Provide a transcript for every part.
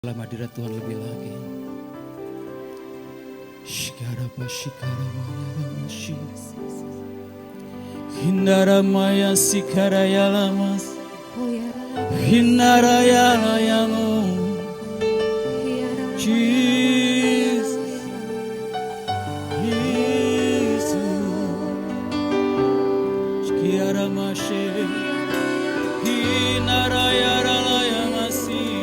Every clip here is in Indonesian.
Dalam hadirat Tuhan lebih lagi. Shikarapa shikaramaya shi. Hindaramaya sikaraya lamas. Hindaraya layamo. Jesus. Jesus. Shikaramashe. Hindaraya layamasi.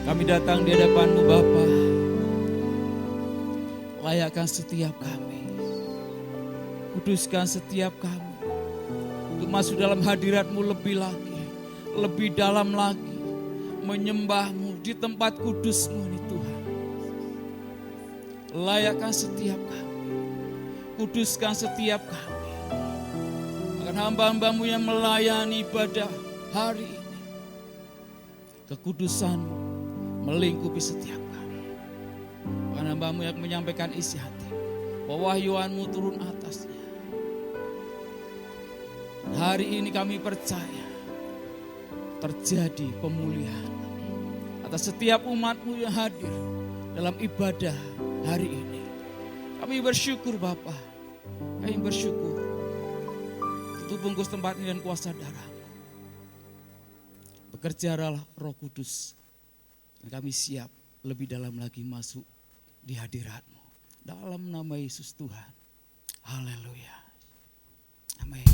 Kami datang di hadapan-Mu Bapa. Layakkan setiap kami. Kuduskan setiap kami. Untuk masuk dalam hadirat-Mu lebih lagi. Lebih dalam lagi. Menyembah-Mu di tempat kudus-Mu ini Tuhan. Layakkan setiap kami. Kuduskan setiap kami. Akan hamba-hamba-Mu yang melayani ibadah hari ini. Kekudusan-Mu melingkupi setiap kami. Bahkan hamba-Mu yang menyampaikan isi hati. Pewahyuan-Mu turun atasnya. Hari ini kami percaya terjadi pemulihan atas setiap umat-Mu yang hadir dalam ibadah hari ini. Kami bersyukur Bapa. Kami bersyukur. Tutup bungkus tempat ini dan kuasa darah-Mu. Bekerjalah Roh Kudus. Dan kami siap lebih dalam lagi masuk di hadirat-Mu. Dalam nama Yesus Tuhan. Haleluya. Amin.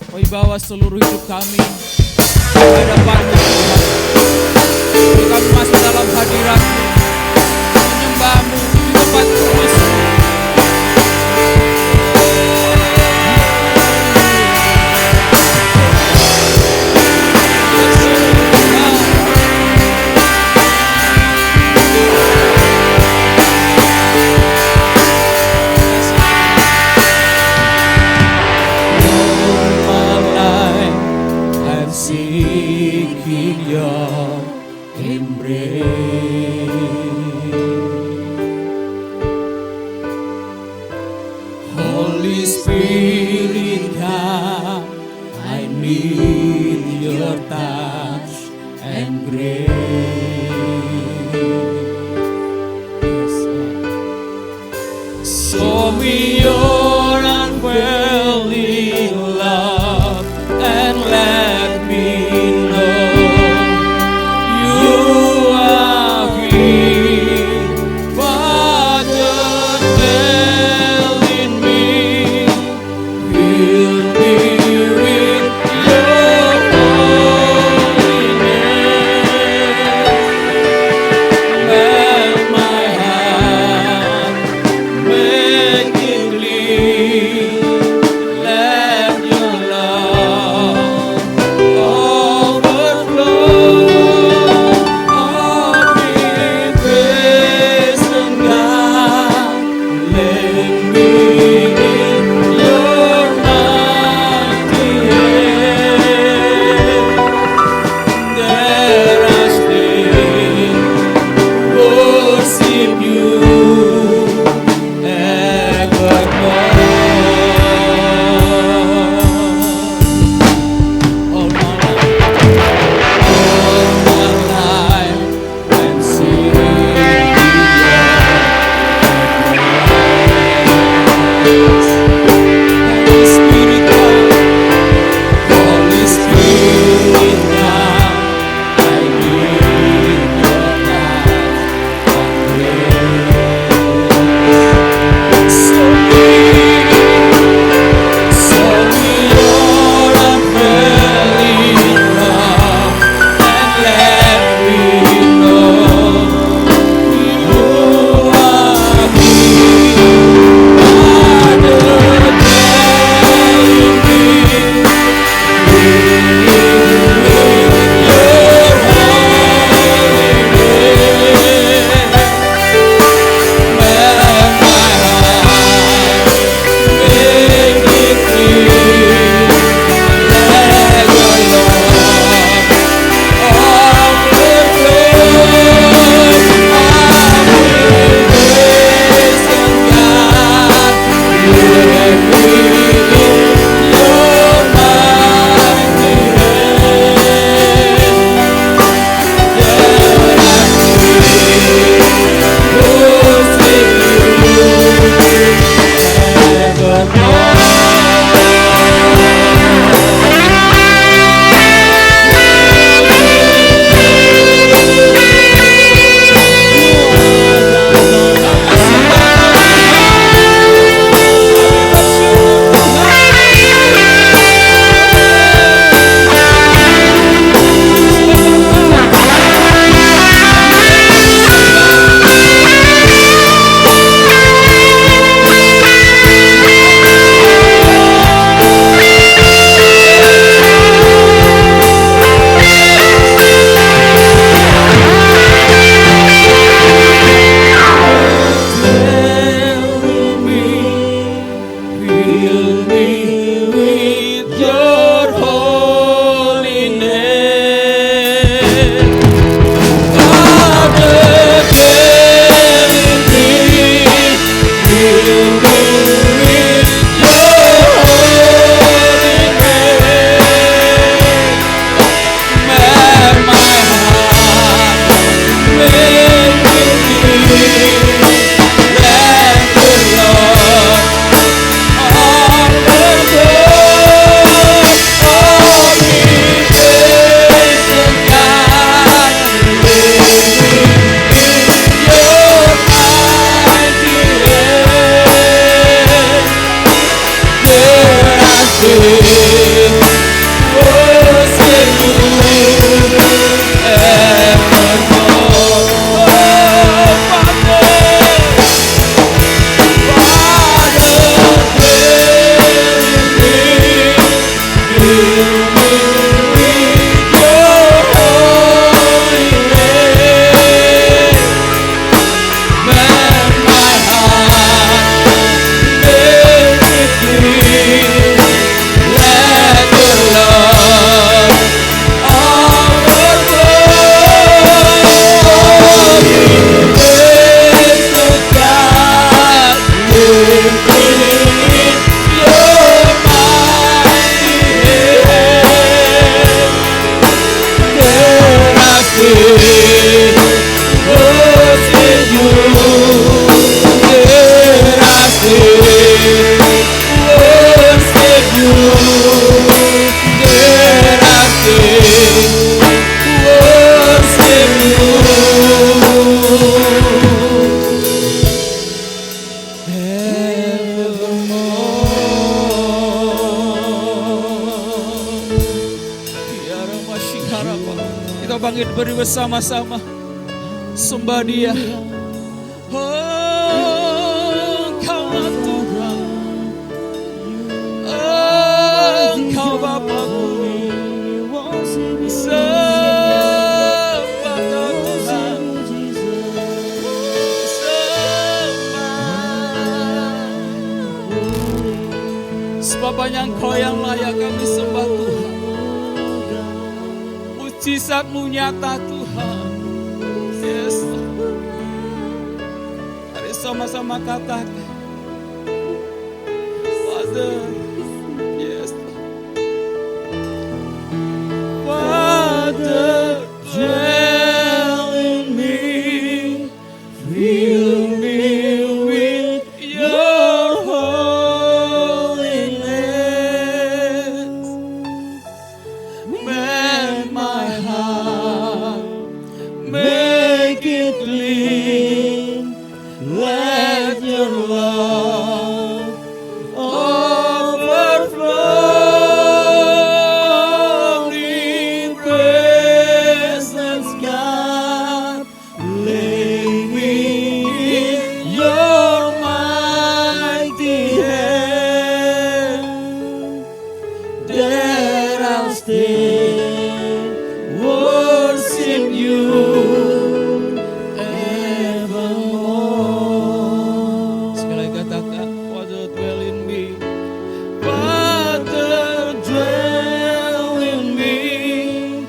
Kami bawa seluruh hidup kami di hadapan-Mu Tuhan. Kami masuk dalam hadirat-Mu, menyembah-Mu di tempat kudus-Mu. Seeking your embrace, Holy Spirit come, I need your touch and grace. Show me your unfailing love and let me know you are here, Father, dwell in me, fill me with your holiness, melt my heart, make it clear. bersama-sama sembah Dia. Oh, Engkaulah Tuhan, Engkau Bapa-Ku. Sembah Kau Tuhan, sembah. Sebab hanya Engkau yang layak kami sembah Tuhan. Mujizat-Mu nyata Tuhan. Yes. Mari sama-sama katakan, Father. Yes. Father, dwell in me, fill me with your holiness. Mend my heart, make it clean. Let your love overflow in presence, God. Lay me in your mighty hand. There I'll stay, worship you evermore. Sekali katakan, Father dwell in me. Father dwell in me,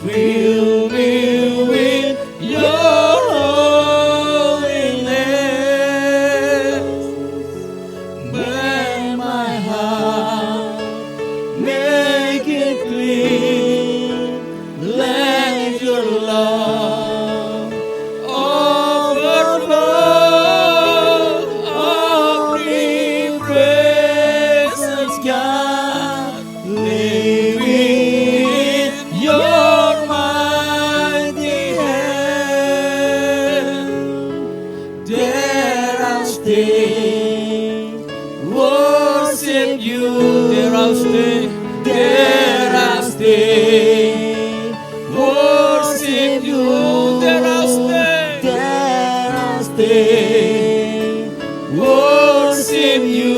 fill me with your holiness. Mend my heart, make it clean. Let your love overflow. Omnipresence, God. Lay me in your mighty hand. There I'll stay, worship you. There I'll stay, there I'll stay, worship you. There I'll stay, there I'll stay, worship you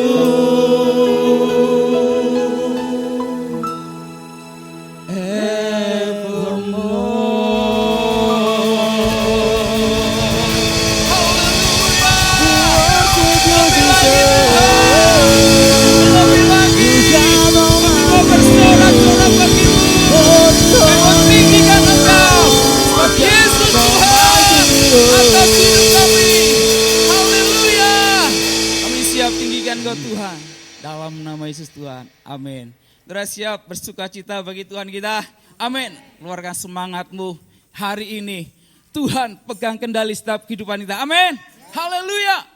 Tuhan, dalam nama Yesus Tuhan, amin. Saudara siap bersuka cita bagi Tuhan kita, amin. Keluarkan semangatmu hari ini, Tuhan pegang kendali setiap kehidupan kita, amin. Haleluya.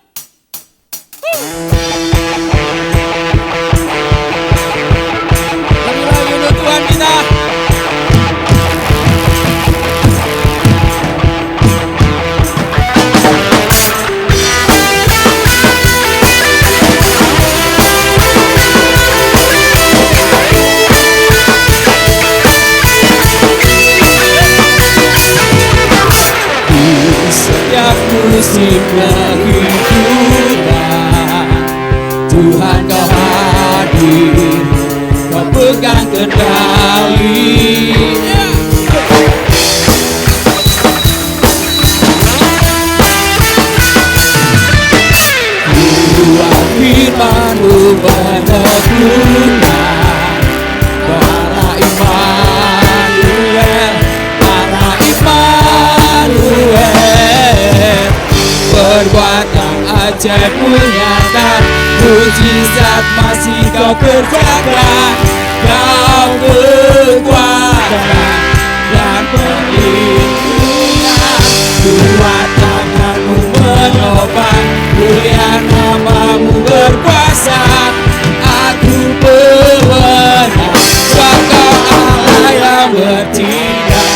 Lagi untuk Tuhan kita. Setiap musim kehidupan, Tuhan Kau hadir, Kau pegang kendali. Tuhan firman-Mu meneguhkan, para Immanuel, perbuatan ajaib-Mu nyata, mujizat masih Kau kerjakan. Kau kekuatan dan perlindungan, kuat tangan-Mu menopang, mulia nama-Mu berkuasa. Aku pemenang, sebab Kau Allah yang bertindak.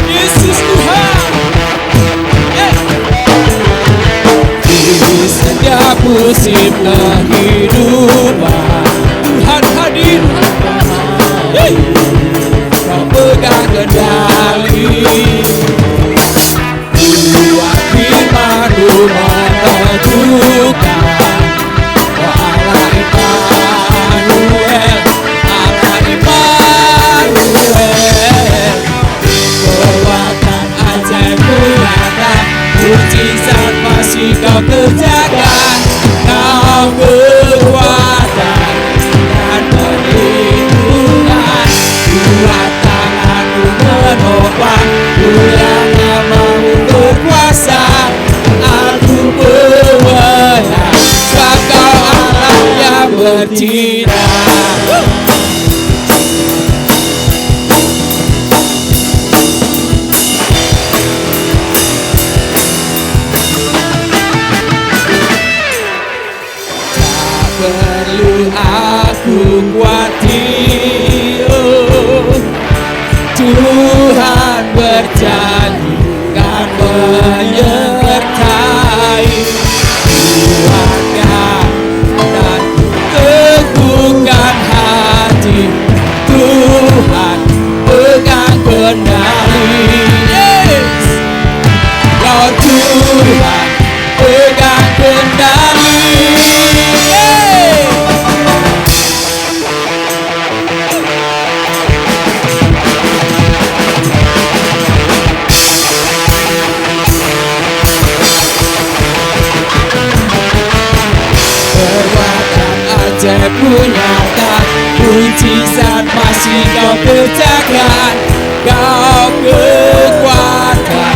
Yesus Tuhan. Setiap musim kehidupan, Tuhan hadir, Kau pegang kendali. mujizat masih kau kerjakan. Kau kekuatan dan perlindungan, kuat tanganmu menopang, mulia namamu berkuasa. Aku pemenang, sebab kau Allah yang bertindak. Aku kuati, oh, Tuhan berjanji kan menyertai. Kuatkan dan teguhkan hati, Tuhan pegang kendali. Yes, Lord Tuhan pegang kendali. Punyata mujizat masih kau kerjakan. Kau kekuatan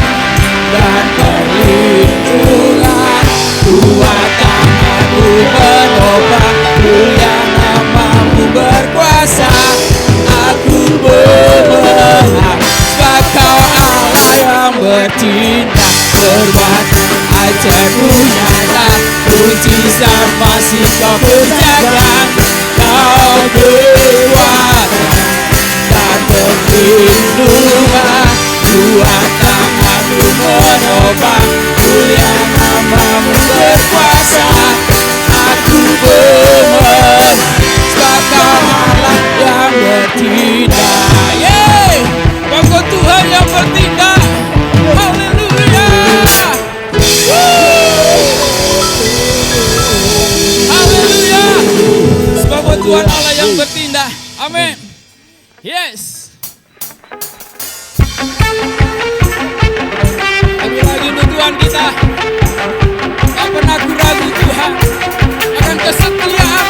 dan perlindungan, kuat tanganmu menopang, mulia namamu berkuasa. Aku pemenang, sebab kau Allah yang bertindak. Perbuatan ajaibmu nyata, mujizat masih kau kerjakan. Kau kekuatan dan perlindungan, kuat tanganmu menopang, mulia namamu berkuasa. Aku pemenang, sebab kau Allah yang bertindak. Yeay, bangga Tuhan yang bertindak. Haleluya. Haleluya. Sebab Tuhan Allah yang bertindak. Amin. Yes. Lagi-lagi untuk Tuhan kita. Tak pernah aku ragu Tuhan akan kesetiaan.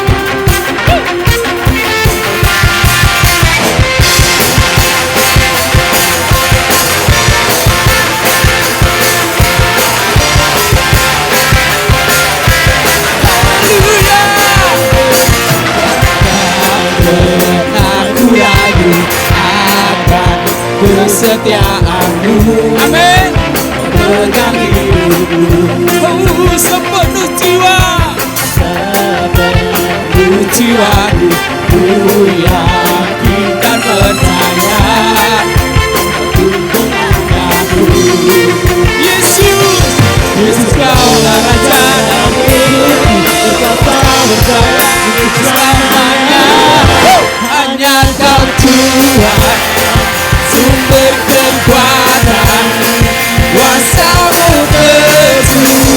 Kesetiaanmu, amin, pegang hidupku, sepenuh jiwa, sepenuh jiwaku, ku yakin dan percaya, tuntun langkahku. Yesus, Yesus kaulah Raja dalam hidupku, Engkau tak berjaya untuk selamanya. Hanya Kau Tuhan, sumber kekuatan, kuasa-Mu berjuang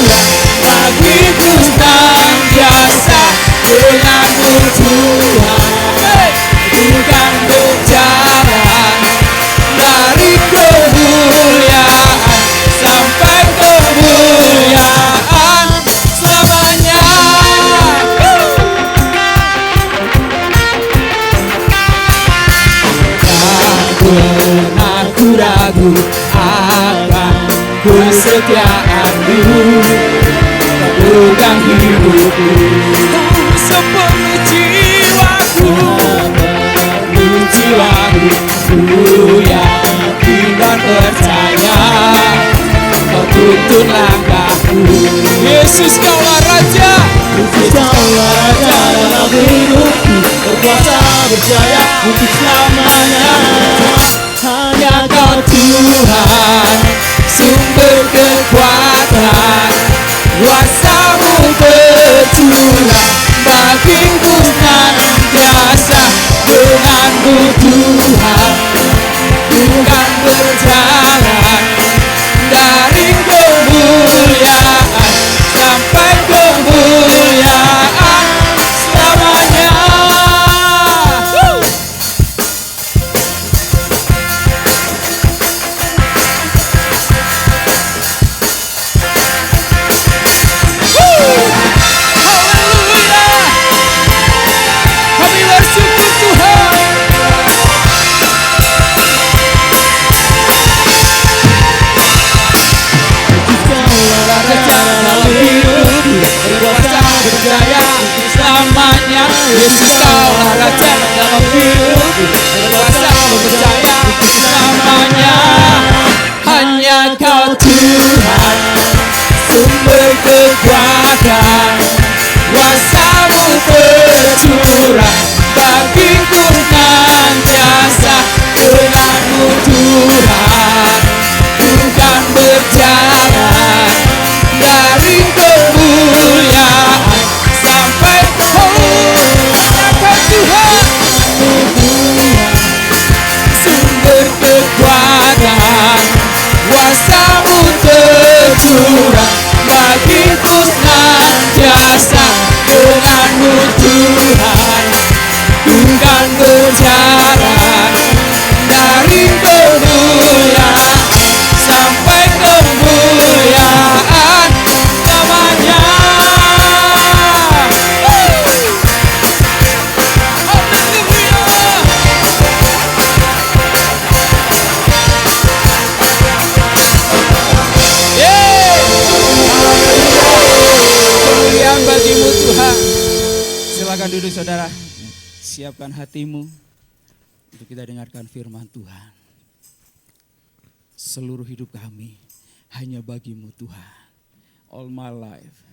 bagiku senantiasa. Denganmu Tuhan, bukan berjalan dari kemuliaan sampai kemuliaan selamanya. Pernah ku ragu akan kesetiaan-Mu, pegang hidupku, sepenuh jiwaku, sepenuh jiwaku, ku yakin dan percaya, Kau tuntun langkahku. Yesus kaulah Raja, Yesus kaulah Raja dalam hidupku, berkuasa berjaya untuk selamanya. Hanya Kau Tuhan, sumber kekuatan, kuasa-Mu berjuang bagiku senantiasa. Denganmu Tuhan, bukan berjalan dari kemuliaan sampai kemuliaan selamanya. percaya selamanya. Yesus kaulah Raja dalam hidupku, berkuasa percaya selamanya. Hanya Kau Tuhan, sumber kekuatan, kuasa-Mu tercurah bagiku senantiasa. Dengan-Mu Tuhan, bukan berjalan dari kemuliaan sampai Tuhan, sumber kekuatan, kuasa-Mu tercurah bagiku senantiasa. Dengan-Mu Tuhan, bukan berjalan dari kemuliaan sampai kemuliaan namanya. Kemuliaan bagi-Mu Tuhan. Silakan duduk saudara. Siapkan hatimu untuk kita dengarkan firman Tuhan. Seluruh hidup kami hanya bagi-Mu Tuhan. All my life.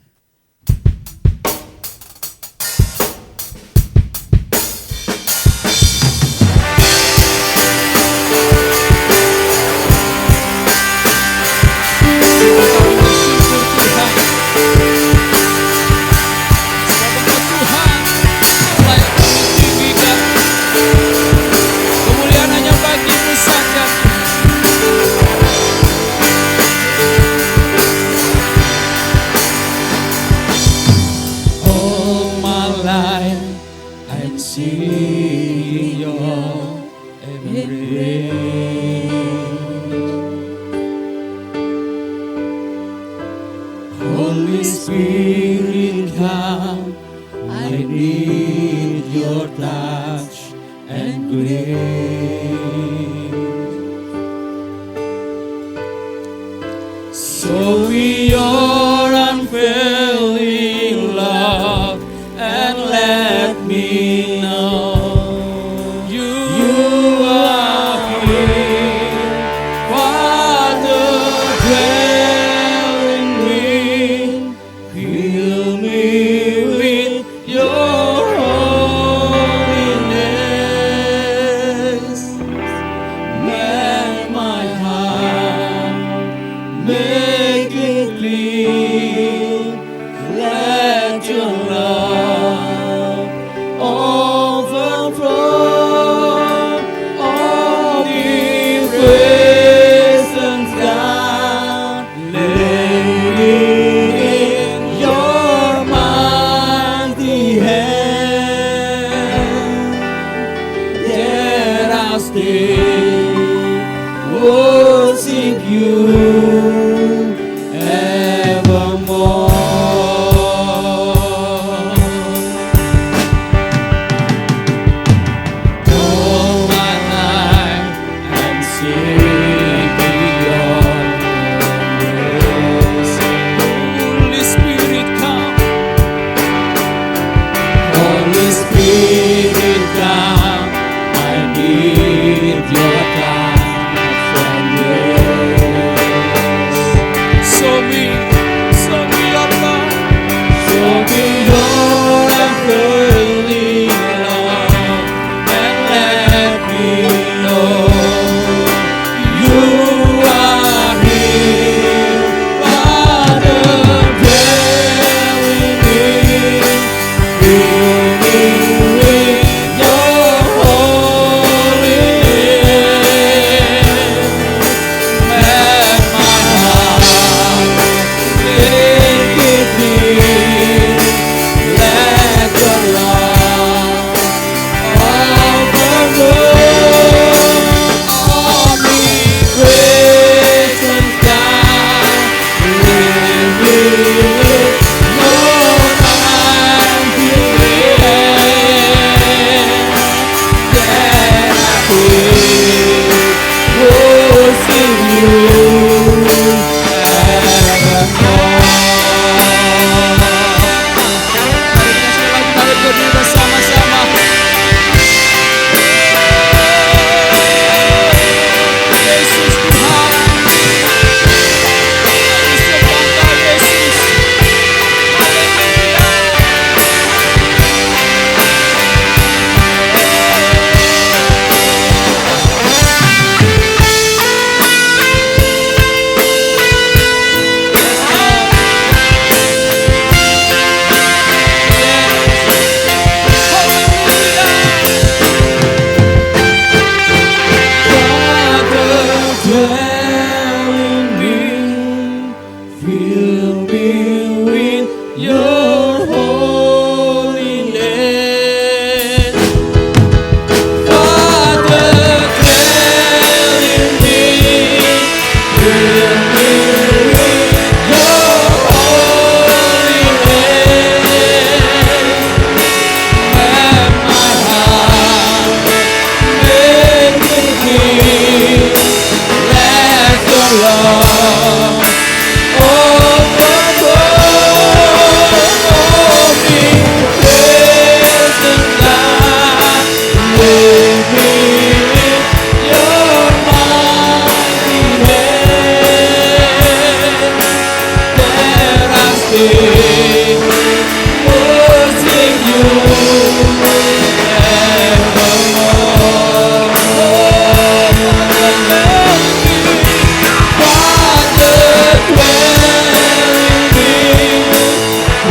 Holy Spirit come, I need your touch and grace. So we your unfailing love and let me know you are here, Father, dwell in me, fill me with your holiness. Let my heart make it clean, let your love overflow. All the presence God, lay in your mighty hand. Let us stay, worship you evermore. All my life I'm seeking your grace. Holy Spirit come, Holy Spirit come, I need your touch and grace. Show me your love. Show me your unfailing love and let me know you are here, Father, dwell in me, fill me with your holiness. Let my heart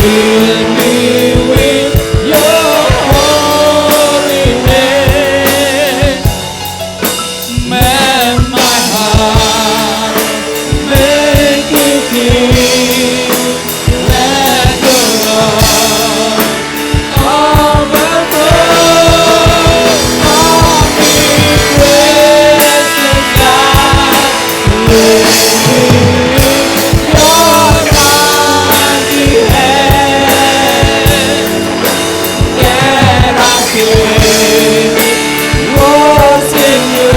Fill me with your holy name. Melt my heart, make it king. Let your love overflow. All me precious God. Let me your mighty hand. That I can worship you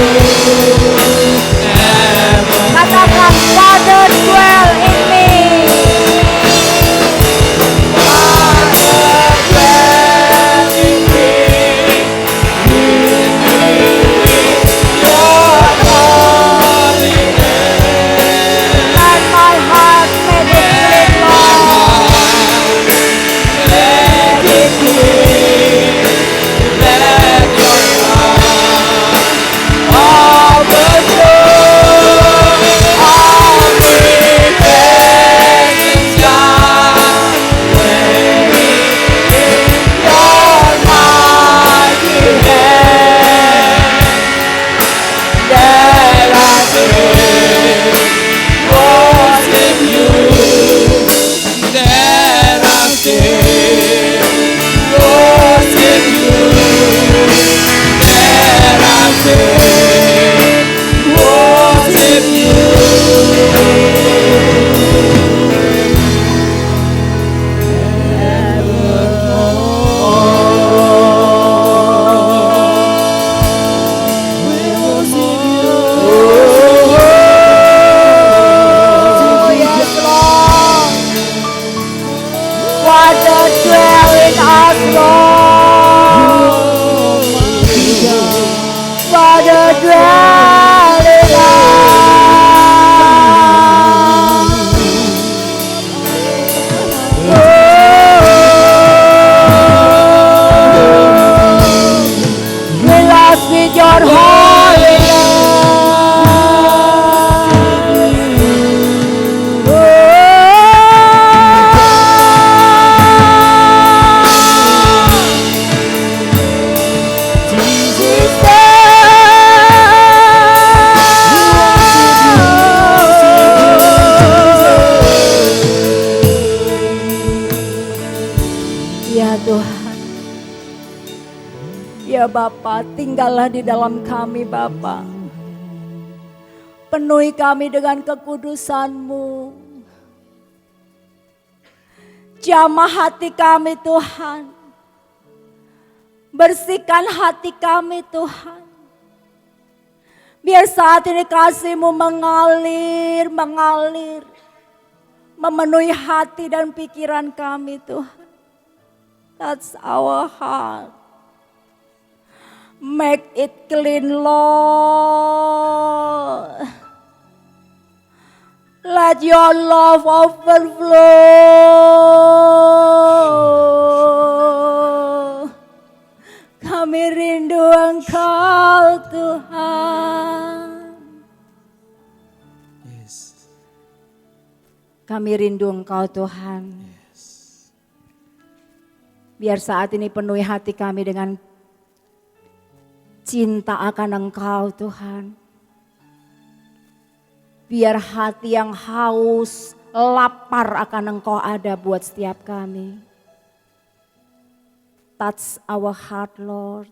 ever. Katakan, Father dwell in me. Let my heart make it clean, Lord. Oh, yes, Lord. Father dwell in us, Lord. Father dwell in us. Fill us with your holy Ya Tuhan, ya Bapa, tinggallah di dalam kami Bapa. Penuhi kami dengan kekudusan-Mu. Jamah hati kami Tuhan. Bersihkan hati kami Tuhan. Biar saat ini kasih-Mu mengalir, memenuhi hati dan pikiran kami Tuhan. That's our heart. Make it clean, Lord. Let your love overflow. Kami rindu Engkau Tuhan. Yes. Kami rindu Engkau Tuhan. Biar saat ini penuhi hati kami dengan cinta akan Engkau Tuhan. Biar hati yang haus, lapar akan Engkau ada buat setiap kami. Touch our heart, Lord.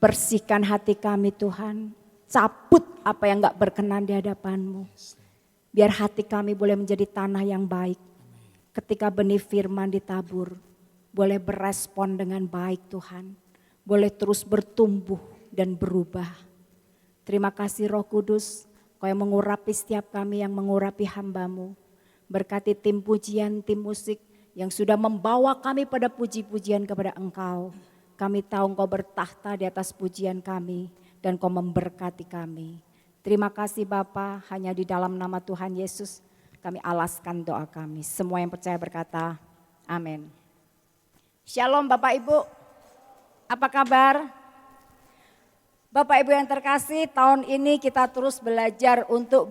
Bersihkan hati kami Tuhan. Cabut apa yang gak berkenan di hadapan-Mu. Biar hati kami boleh menjadi tanah yang baik. Ketika benih firman ditabur, boleh berespon dengan baik Tuhan. Boleh terus bertumbuh dan berubah. Terima kasih Roh Kudus, Kau yang mengurapi setiap kami, yang mengurapi hamba-Mu. Berkati tim pujian, tim musik yang sudah membawa kami pada puji-pujian kepada Engkau. Kami tahu Engkau bertahta di atas pujian kami dan Kau memberkati kami. Terima kasih Bapa, hanya di dalam nama Tuhan Yesus kami alaskan doa kami. Semua yang percaya berkata, amin. Shalom Bapak Ibu, apa kabar? Bapak Ibu yang terkasih, tahun ini kita terus belajar untuk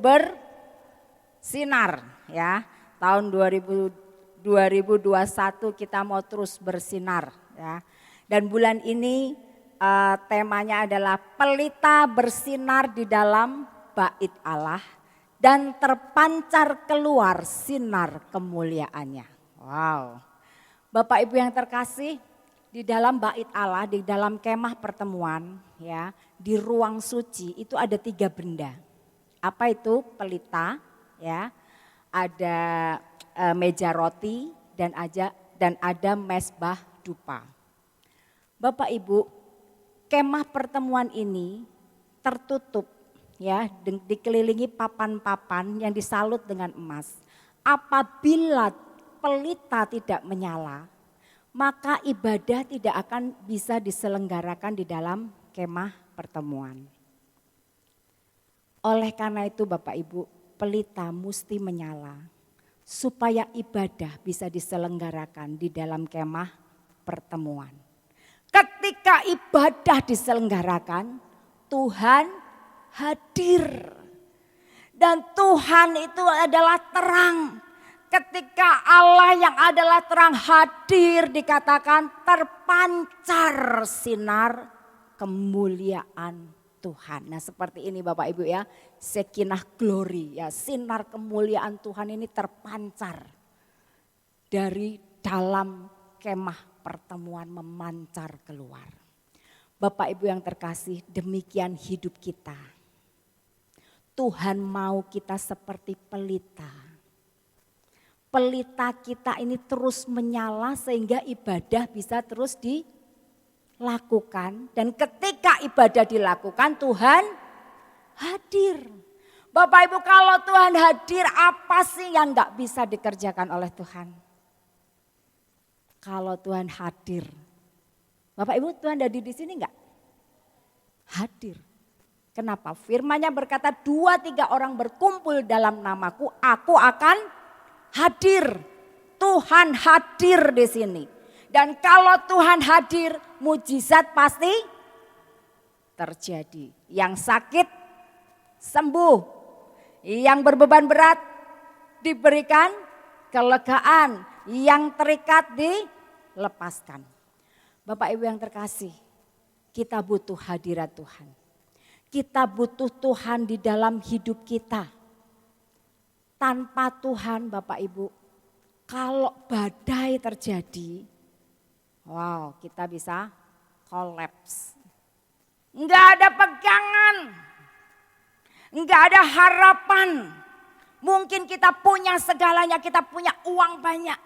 bersinar ya. Tahun 2021 kita mau terus bersinar ya. Dan bulan ini temanya adalah pelita bersinar di dalam bait Allah dan terpancar keluar sinar kemuliaannya. Wow. Bapak Ibu yang terkasih, di dalam bait Allah, di dalam kemah pertemuan ya, di ruang suci itu ada 3 benda. Apa itu? Pelita ya, ada meja roti dan ada mezbah dupa. Bapak Ibu, kemah pertemuan ini tertutup ya, dikelilingi papan-papan yang disalut dengan emas. Apabila pelita tidak menyala, maka ibadah tidak akan bisa diselenggarakan di dalam kemah pertemuan. Oleh karena itu Bapak Ibu, pelita mesti menyala supaya ibadah bisa diselenggarakan di dalam kemah pertemuan. Ketika ibadah diselenggarakan, Tuhan hadir. Dan Tuhan itu adalah terang. Ketika Allah yang adalah terang hadir, dikatakan terpancar sinar kemuliaan Tuhan. Nah seperti ini Bapak Ibu ya, Shekinah glory ya, sinar kemuliaan Tuhan ini terpancar dari dalam kemah pertemuan, memancar keluar. Bapak Ibu yang terkasih, demikian hidup kita. Tuhan mau kita seperti pelita. Pelita kita ini terus menyala sehingga ibadah bisa terus dilakukan. Dan ketika ibadah dilakukan, Tuhan hadir. Bapak Ibu, kalau Tuhan hadir, apa sih yang gak bisa dikerjakan oleh Tuhan? Kalau Tuhan hadir. Bapak Ibu, Tuhan hadir di sini enggak? Hadir. Kenapa? Firman-Nya berkata 2-3 orang berkumpul dalam namaku, aku akan hadir. Tuhan hadir di sini. Dan kalau Tuhan hadir, mujizat pasti terjadi. Yang sakit sembuh. Yang berbeban berat diberikan kelegaan. Yang terikat dilepaskan. Bapak Ibu yang terkasih, kita butuh hadirat Tuhan. Kita butuh Tuhan di dalam hidup kita. Tanpa Tuhan Bapak Ibu, kalau badai terjadi, wow, kita bisa kolaps. Enggak ada pegangan, enggak ada harapan. Mungkin kita punya segalanya, kita punya uang banyak.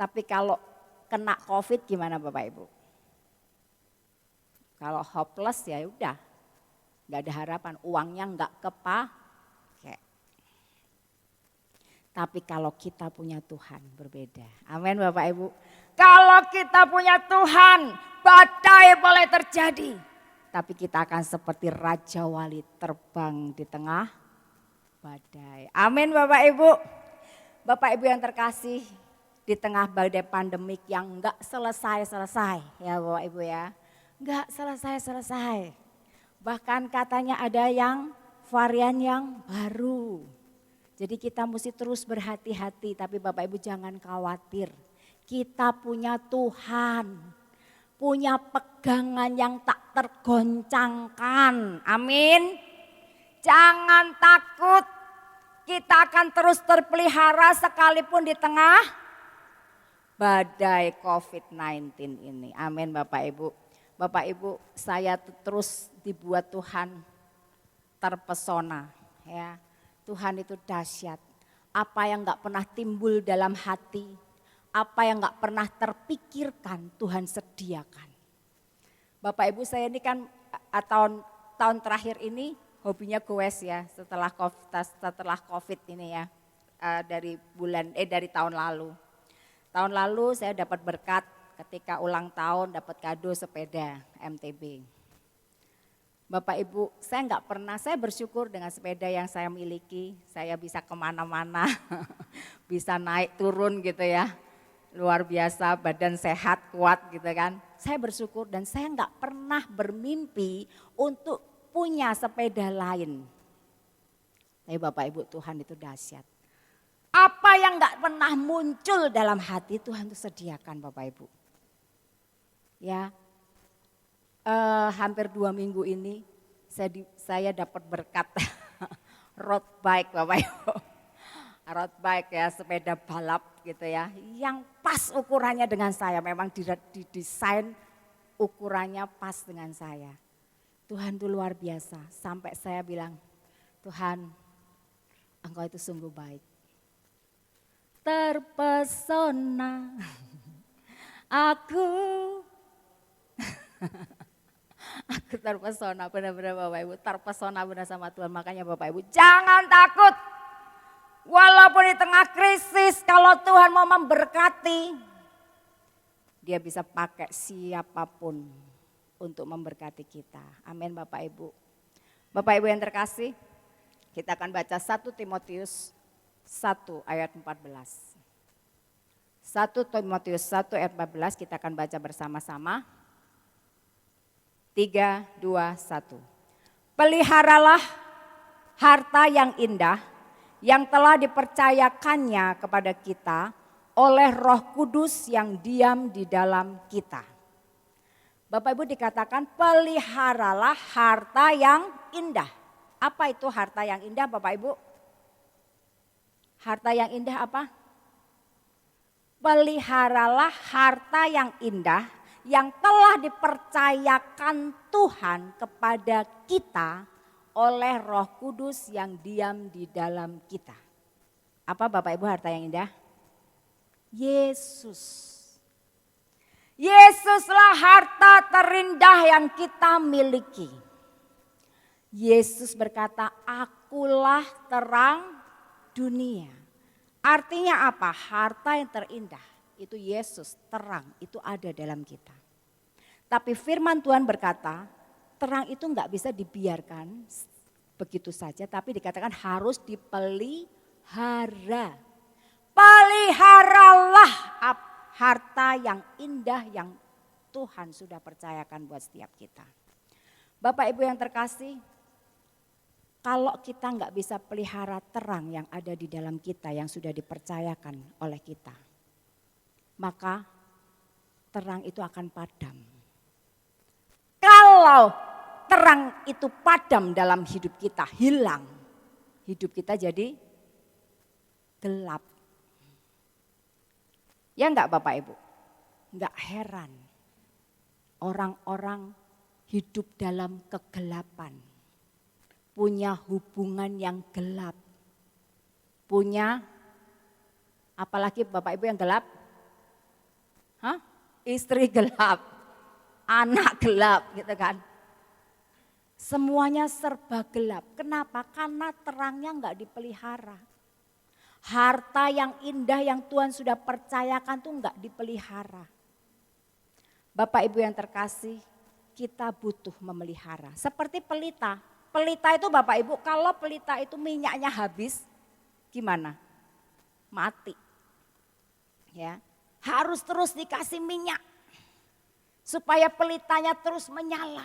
Tapi kalau kena COVID gimana Bapak Ibu? Kalau hopeless ya udah, nggak ada harapan, uangnya nggak kepake. Tapi kalau kita punya Tuhan berbeda. Amin Bapak Ibu. Kalau kita punya Tuhan, badai boleh terjadi. Tapi kita akan seperti Raja Wali terbang di tengah badai. Amin Bapak Ibu. Bapak Ibu yang terkasih, di tengah badai pandemik yang enggak selesai-selesai ya Bapak Ibu ya. Enggak selesai-selesai. Bahkan katanya ada yang varian yang baru. Jadi kita mesti terus berhati-hati, tapi Bapak Ibu jangan khawatir. Kita punya Tuhan, punya pegangan yang tak tergoncangkan. Amin. Jangan takut, kita akan terus terpelihara sekalipun di tengah badai COVID-19 ini. Amin Bapak Ibu. Bapak Ibu, saya terus dibuat Tuhan terpesona ya. Tuhan itu dahsyat. Apa yang gak pernah timbul dalam hati, apa yang gak pernah terpikirkan, Tuhan sediakan. Bapak Ibu, saya ini kan tahun terakhir ini hobinya goes ya, setelah COVID ini ya, dari tahun lalu. Tahun lalu saya dapat berkat ketika ulang tahun, dapat kado sepeda MTB. Bapak Ibu, saya bersyukur dengan sepeda yang saya miliki, saya bisa kemana-mana, bisa naik turun gitu ya. Luar biasa, badan sehat, kuat gitu kan. Saya bersyukur dan saya nggak pernah bermimpi untuk punya sepeda lain. Tapi Bapak Ibu, Tuhan itu dahsyat. Apa yang gak pernah muncul dalam hati Tuhan itu sediakan Bapak Ibu. Ya, hampir 2 minggu ini saya dapat berkat road bike Bapak Ibu. Road bike ya, sepeda balap gitu ya. Yang pas ukurannya dengan saya, memang didesain ukurannya pas dengan saya. Tuhan itu luar biasa, sampai saya bilang, Tuhan, Engkau itu sungguh baik. Terpesona aku. Aku terpesona benar-benar Bapak Ibu, terpesona benar sama Tuhan. Makanya Bapak Ibu jangan takut. Walaupun di tengah krisis, kalau Tuhan mau memberkati, Dia bisa pakai siapapun untuk memberkati kita. Amin Bapak Ibu. Bapak Ibu yang terkasih, kita akan baca 1 Timotius 1 ayat 14. 1 Timotius 1 ayat 14 kita akan baca bersama-sama. 3, 2, 1. Peliharalah harta yang indah yang telah dipercayakannya kepada kita oleh Roh Kudus yang diam di dalam kita. Bapak Ibu dikatakan peliharalah harta yang indah. Apa itu harta yang indah Bapak Ibu? Harta yang indah apa? Peliharalah harta yang indah yang telah dipercayakan Tuhan kepada kita oleh Roh Kudus yang diam di dalam kita. Apa Bapak Ibu harta yang indah? Yesus. Yesuslah harta terindah yang kita miliki. Yesus berkata, akulah terang dunia. Artinya apa? Harta yang terindah itu Yesus, terang itu ada dalam kita. Tapi firman Tuhan berkata, terang itu enggak bisa dibiarkan begitu saja, tapi dikatakan harus dipelihara. Peliharalah harta yang indah yang Tuhan sudah percayakan buat setiap kita. Bapak Ibu yang terkasih, kalau kita enggak bisa pelihara terang yang ada di dalam kita yang sudah dipercayakan oleh kita, maka terang itu akan padam. Kalau terang itu padam dalam hidup kita, hilang, hidup kita jadi gelap. Ya enggak Bapak Ibu? Enggak heran orang-orang hidup dalam kegelapan, punya hubungan yang gelap, punya apalagi Bapak Ibu yang gelap? Istri gelap, anak gelap gitu kan. Semuanya serba gelap. Kenapa? Karena terangnya enggak dipelihara. Harta yang indah yang Tuhan sudah percayakan tuh enggak dipelihara. Bapak Ibu yang terkasih, kita butuh memelihara. Seperti pelita. Pelita itu Bapak Ibu, kalau pelita itu minyaknya habis, gimana? Mati. Ya, harus terus dikasih minyak supaya pelitanya terus menyala.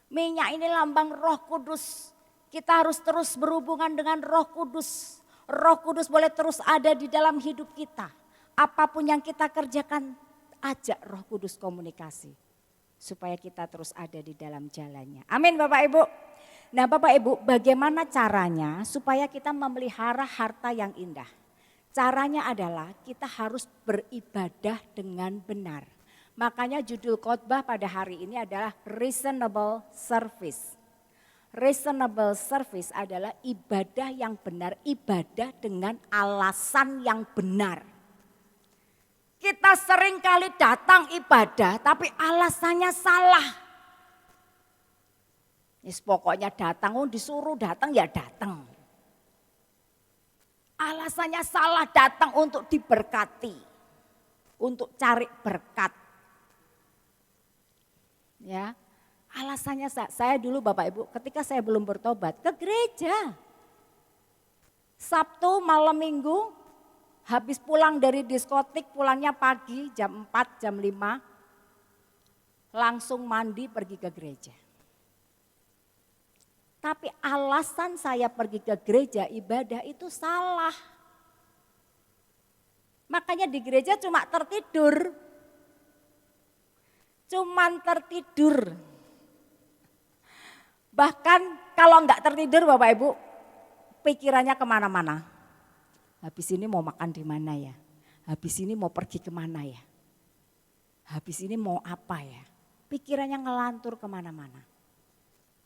Minyak ini lambang Roh Kudus. Kita harus terus berhubungan dengan Roh Kudus. Roh Kudus boleh terus ada di dalam hidup kita. Apapun yang kita kerjakan, ajak Roh Kudus komunikasi. Supaya kita terus ada di dalam jalannya. Amin Bapak Ibu. Nah Bapak Ibu, bagaimana caranya supaya kita memelihara harta yang indah? Caranya adalah kita harus beribadah dengan benar. Makanya judul khotbah pada hari ini adalah reasonable service. Reasonable service adalah ibadah yang benar, ibadah dengan alasan yang benar. Kita sering kali datang ibadah tapi alasannya salah. Pokoknya datang, disuruh datang ya datang. Alasannya salah, datang untuk diberkati, untuk cari berkat. Ya, alasannya saya dulu Bapak Ibu ketika saya belum bertobat ke gereja. Sabtu malam minggu habis pulang dari diskotik, pulangnya pagi jam 4, jam 5. Langsung mandi pergi ke gereja. Tapi alasan saya pergi ke gereja ibadah itu salah. Makanya di gereja cuma tertidur. Cuman tertidur. Bahkan kalau enggak tertidur Bapak Ibu, pikirannya kemana-mana. Habis ini mau makan di mana ya? Habis ini mau pergi kemana ya? Habis ini mau apa ya? Pikirannya ngelantur kemana-mana.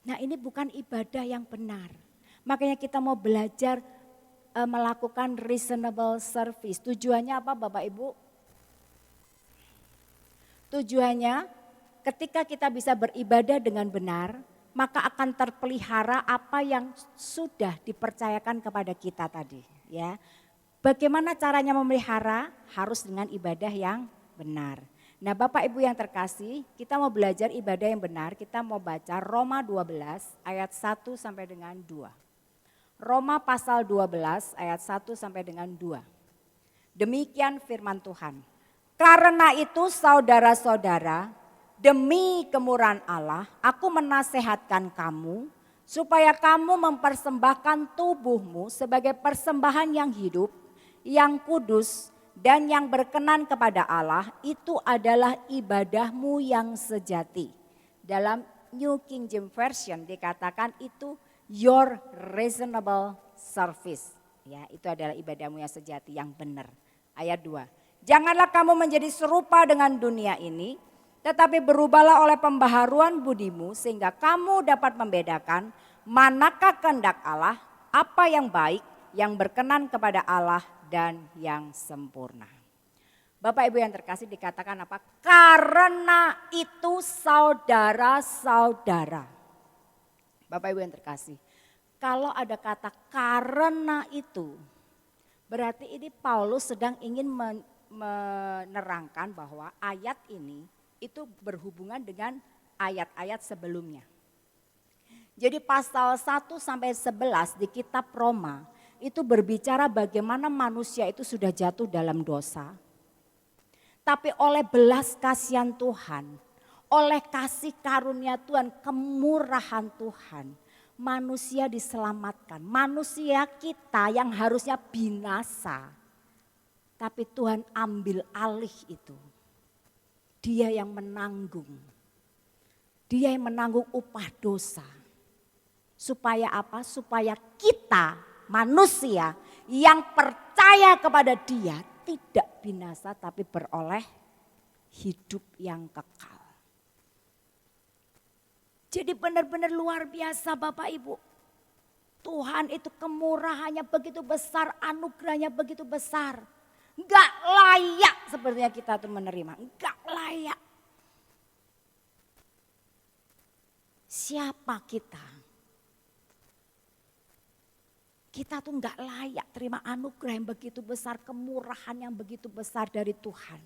Nah ini bukan ibadah yang benar. Makanya kita mau belajar melakukan reasonable service. Tujuannya apa Bapak Ibu? Tujuannya ketika kita bisa beribadah dengan benar, maka akan terpelihara apa yang sudah dipercayakan kepada kita tadi. Ya, bagaimana caranya memelihara? Harus dengan ibadah yang benar. Nah Bapak Ibu yang terkasih, kita mau belajar ibadah yang benar, kita mau baca Roma 12 ayat 1 sampai dengan 2. Roma pasal 12 ayat 1 sampai dengan 2. Demikian firman Tuhan. Karena itu saudara-saudara, demi kemurahan Allah, aku menasehatkan kamu supaya kamu mempersembahkan tubuhmu sebagai persembahan yang hidup, yang kudus, dan yang berkenan kepada Allah, itu adalah ibadahmu yang sejati. Dalam New King James Version dikatakan itu your reasonable service. Ya, itu adalah ibadahmu yang sejati, yang benar. Ayat 2. Janganlah kamu menjadi serupa dengan dunia ini, tetapi berubahlah oleh pembaharuan budimu sehingga kamu dapat membedakan manakah kehendak Allah, apa yang baik, yang berkenan kepada Allah dan yang sempurna. Bapak Ibu yang terkasih dikatakan apa? Karena itu saudara-saudara. Bapak Ibu yang terkasih, kalau ada kata karena itu, berarti ini Paulus sedang ingin menerangkan bahwa ayat ini itu berhubungan dengan ayat-ayat sebelumnya. Jadi pasal 1 sampai 11 di kitab Roma itu berbicara bagaimana manusia itu sudah jatuh dalam dosa. Tapi oleh belas kasihan Tuhan, oleh kasih karunia Tuhan, kemurahan Tuhan, manusia diselamatkan. Manusia kita yang harusnya binasa, tapi Tuhan ambil alih itu. Dia yang menanggung. Dia yang menanggung upah dosa. Supaya apa? Supaya kita manusia yang percaya kepada Dia tidak binasa tapi beroleh hidup yang kekal. Jadi benar-benar luar biasa Bapak Ibu. Tuhan itu kemurahannya begitu besar, anugerahnya begitu besar. Enggak layak sepertinya kita tuh menerima, enggak layak. Siapa kita? Kita tuh enggak layak terima anugerah yang begitu besar, kemurahan yang begitu besar dari Tuhan.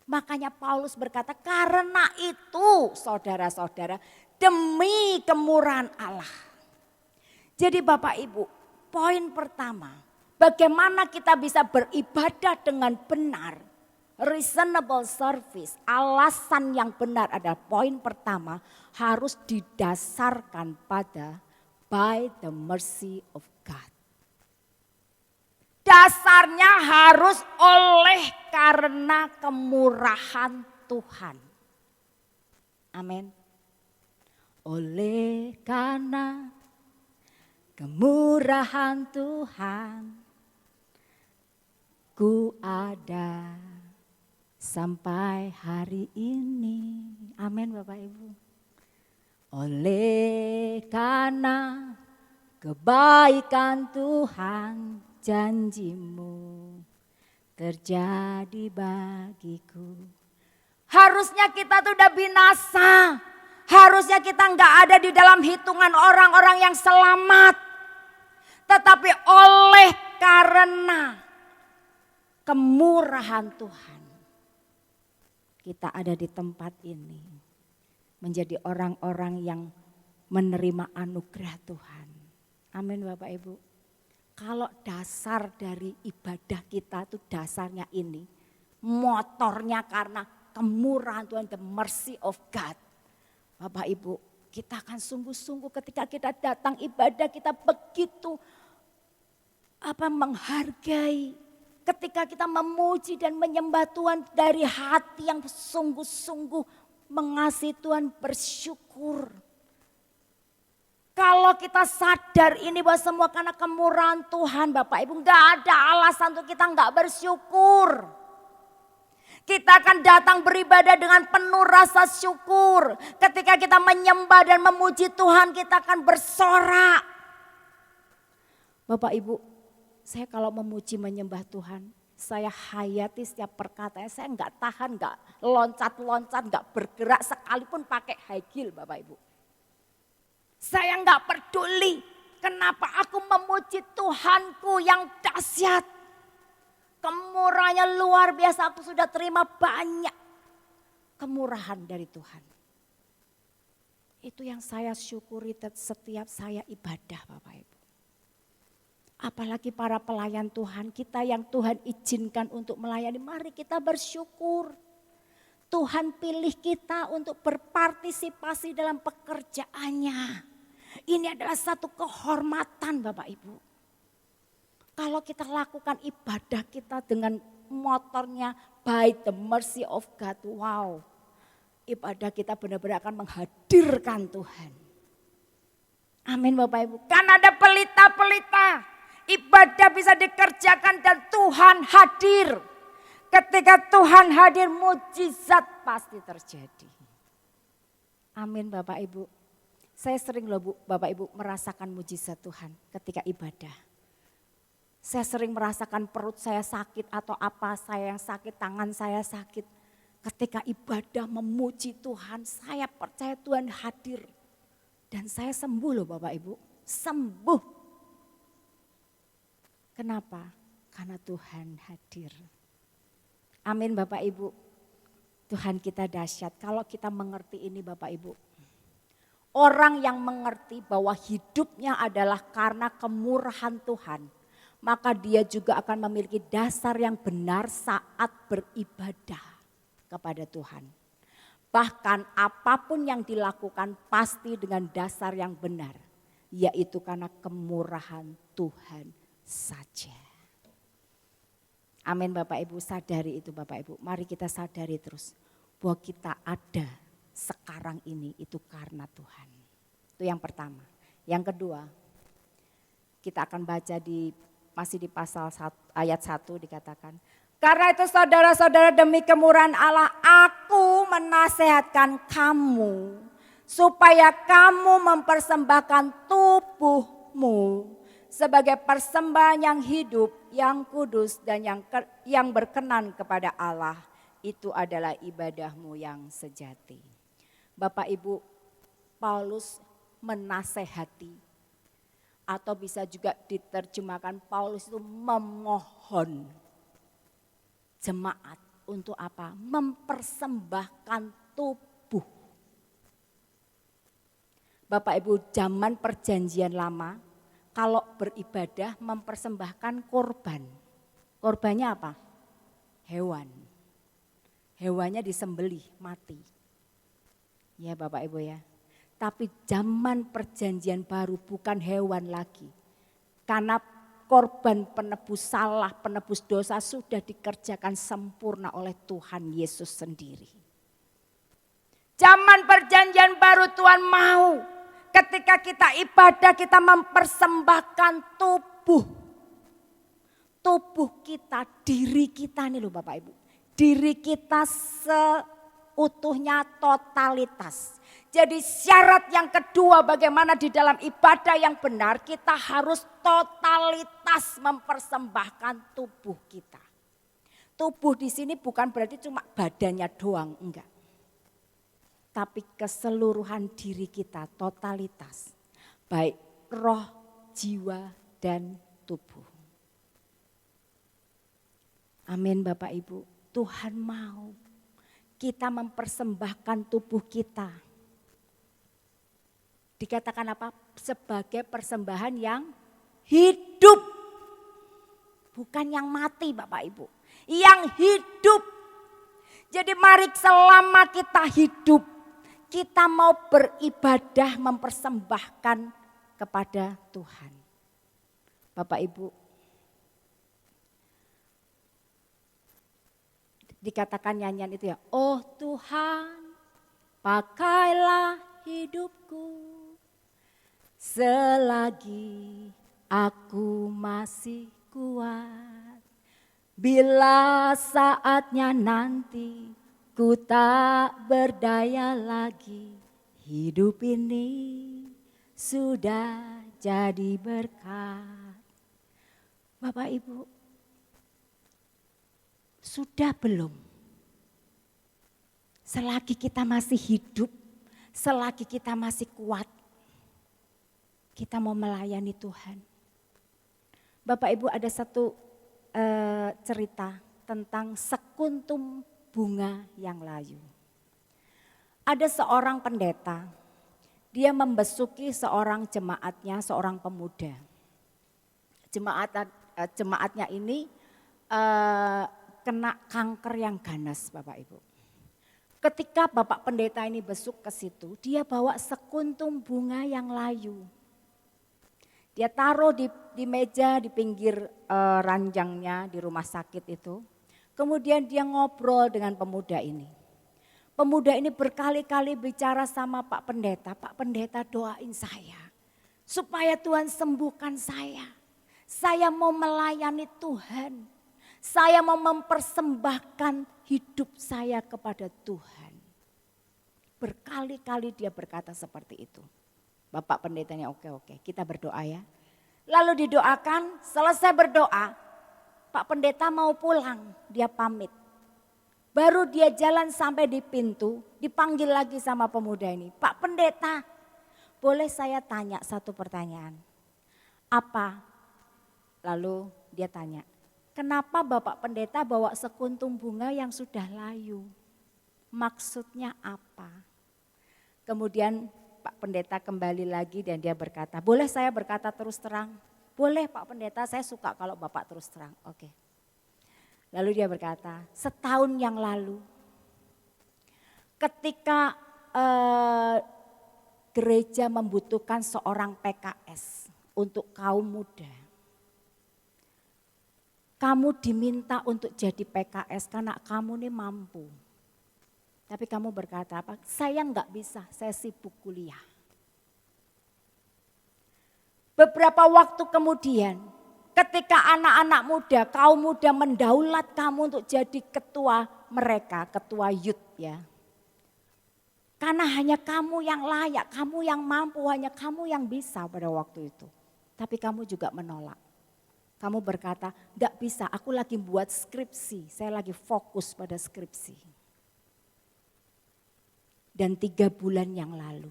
Makanya Paulus berkata, karena itu saudara-saudara, demi kemurahan Allah. Jadi Bapak Ibu, poin pertama, bagaimana kita bisa beribadah dengan benar, reasonable service, alasan yang benar adalah poin pertama harus didasarkan pada by the mercy of God. Dasarnya harus oleh karena kemurahan Tuhan. Amin. Oleh karena kemurahan Tuhan, ku ada sampai hari ini. Amin Bapak Ibu. Oleh karena kebaikan Tuhan, janjimu terjadi bagiku. Harusnya kita tuh udah binasa. Harusnya kita nggak ada di dalam hitungan orang-orang yang selamat. Tetapi oleh karena kemurahan Tuhan, kita ada di tempat ini. Menjadi orang-orang yang menerima anugerah Tuhan. Amin Bapak Ibu. Kalau dasar dari ibadah kita itu dasarnya ini. Motornya karena kemurahan Tuhan, the mercy of God. Bapak Ibu, Kita akan sungguh-sungguh ketika kita datang ibadah, kita begitu menghargai. Ketika kita memuji dan menyembah Tuhan dari hati yang sungguh-sungguh mengasihi Tuhan, bersyukur. Kalau kita sadar ini bahwa semua karena kemurahan Tuhan, Bapak Ibu, gak ada alasan untuk kita gak bersyukur. Kita akan datang beribadah dengan penuh rasa syukur. Ketika kita menyembah dan memuji Tuhan, kita akan bersorak. Bapak Ibu, saya kalau memuji menyembah Tuhan, saya hayati setiap perkataannya. Saya nggak tahan, nggak loncat-loncat, nggak bergerak sekalipun pakai high heel, Bapak Ibu. Saya nggak peduli kenapa aku memuji Tuhanku yang dahsyat. Kemurahannya luar biasa, aku sudah terima banyak kemurahan dari Tuhan. Itu yang saya syukuri setiap saya ibadah, Bapak Ibu. Apalagi para pelayan Tuhan, kita yang Tuhan izinkan untuk melayani, mari kita bersyukur. Tuhan pilih kita untuk berpartisipasi dalam pekerjaannya. Ini adalah satu kehormatan, Bapak Ibu. Kalau kita lakukan ibadah kita dengan motornya by the mercy of God, wow. Ibadah kita benar-benar akan menghadirkan Tuhan. Amin Bapak Ibu. Kan ada pelita-pelita. Ibadah bisa dikerjakan dan Tuhan hadir. Ketika Tuhan hadir, mujizat pasti terjadi. Amin Bapak Ibu. Saya sering loh Bapak Ibu merasakan mujizat Tuhan ketika ibadah. Saya sering merasakan perut saya sakit atau apa saya yang sakit, tangan saya sakit. Ketika ibadah memuji Tuhan, saya percaya Tuhan hadir. Dan saya sembuh loh Bapak Ibu, sembuh. Kenapa? Karena Tuhan hadir. Amin Bapak Ibu. Tuhan kita dahsyat. Kalau kita mengerti ini Bapak Ibu. Orang yang mengerti bahwa hidupnya adalah karena kemurahan Tuhan. Maka dia juga akan memiliki dasar yang benar saat beribadah kepada Tuhan. Bahkan apapun yang dilakukan pasti dengan dasar yang benar. Yaitu karena kemurahan Tuhan saja. Amin Bapak Ibu, sadari itu Bapak Ibu. Mari kita sadari terus bahwa kita ada sekarang ini itu karena Tuhan. Itu yang pertama. Yang kedua, kita akan baca masih di pasal ayat 1 dikatakan. Karena itu saudara-saudara demi kemurahan Allah aku menasehatkan kamu supaya kamu mempersembahkan tubuhmu sebagai persembahan yang hidup, yang kudus dan yang berkenan kepada Allah. Itu adalah ibadahmu yang sejati. Bapak Ibu, Paulus menasehati atau bisa juga diterjemahkan Paulus itu memohon jemaat untuk apa? Mempersembahkan tubuh. Bapak Ibu, zaman perjanjian lama kalau beribadah mempersembahkan korban. Korbannya apa? Hewan. Hewannya disembelih, mati. Ya Bapak Ibu ya. Tapi zaman perjanjian baru bukan hewan lagi. Karena korban penebus salah, penebus dosa sudah dikerjakan sempurna oleh Tuhan Yesus sendiri. Zaman perjanjian baru Tuhan mau. Ketika kita ibadah kita mempersembahkan tubuh. Tubuh kita, diri kita nih loh Bapak Ibu. Diri kita seutuhnya totalitas. Jadi syarat yang kedua bagaimana di dalam ibadah yang benar kita harus totalitas mempersembahkan tubuh kita. Tubuh di sini bukan berarti cuma badannya doang, enggak. Tapi keseluruhan diri kita totalitas. Baik roh, jiwa, dan tubuh. Amin Bapak Ibu. Tuhan mau kita mempersembahkan tubuh kita. Dikatakan apa? Sebagai persembahan yang hidup. Bukan yang mati Bapak Ibu. Yang hidup. Jadi mari selama kita hidup. kita mau beribadah mempersembahkan kepada Tuhan. Bapak Ibu, dikatakan nyanyian itu ya, oh Tuhan pakailah hidupku selagi aku masih kuat. Bila saatnya nanti ku tak berdaya lagi, hidup ini sudah jadi berkat. Bapak Ibu, sudah belum? Selagi kita masih hidup, selagi kita masih kuat, kita mau melayani Tuhan. Bapak Ibu, ada satu cerita tentang sekuntum bunga yang layu. Ada seorang pendeta, dia membesuki seorang jemaatnya, seorang pemuda. Jemaatnya ini kena kanker yang ganas, Bapak Ibu. Ketika Bapak Pendeta ini besuk ke situ, dia bawa sekuntum bunga yang layu. Dia taruh di meja di pinggir ranjangnya di rumah sakit itu. Kemudian dia ngobrol dengan pemuda ini. Pemuda ini berkali-kali bicara sama Pak Pendeta, Pak Pendeta doain saya supaya Tuhan sembuhkan saya. Saya mau melayani Tuhan. Saya mau mempersembahkan hidup saya kepada Tuhan. Berkali-kali dia berkata seperti itu. Bapak pendetanya oke, kita berdoa ya. Lalu didoakan, selesai berdoa, Pak Pendeta mau pulang, dia pamit. Baru dia jalan sampai di pintu, dipanggil lagi sama pemuda ini. Pak Pendeta, boleh saya tanya satu pertanyaan? Apa? Lalu dia tanya, kenapa Bapak Pendeta bawa sekuntum bunga yang sudah layu? Maksudnya apa? Kemudian Pak Pendeta kembali lagi dan dia berkata, boleh saya berkata terus terang? Boleh Pak Pendeta, saya suka kalau Bapak terus terang. Oke. Lalu dia berkata, setahun yang lalu ketika gereja membutuhkan seorang PKS untuk kaum muda. Kamu diminta untuk jadi PKS karena kamu ini mampu. Tapi kamu berkata apa? Saya enggak bisa, saya sibuk kuliah. Beberapa waktu kemudian ketika anak-anak muda, kaum muda mendaulat kamu untuk jadi ketua mereka, ketua youth ya. Karena hanya kamu yang layak, kamu yang mampu, hanya kamu yang bisa pada waktu itu. Tapi kamu juga menolak. Kamu berkata, enggak bisa, aku lagi buat skripsi, saya lagi fokus pada skripsi. Dan 3 bulan yang lalu,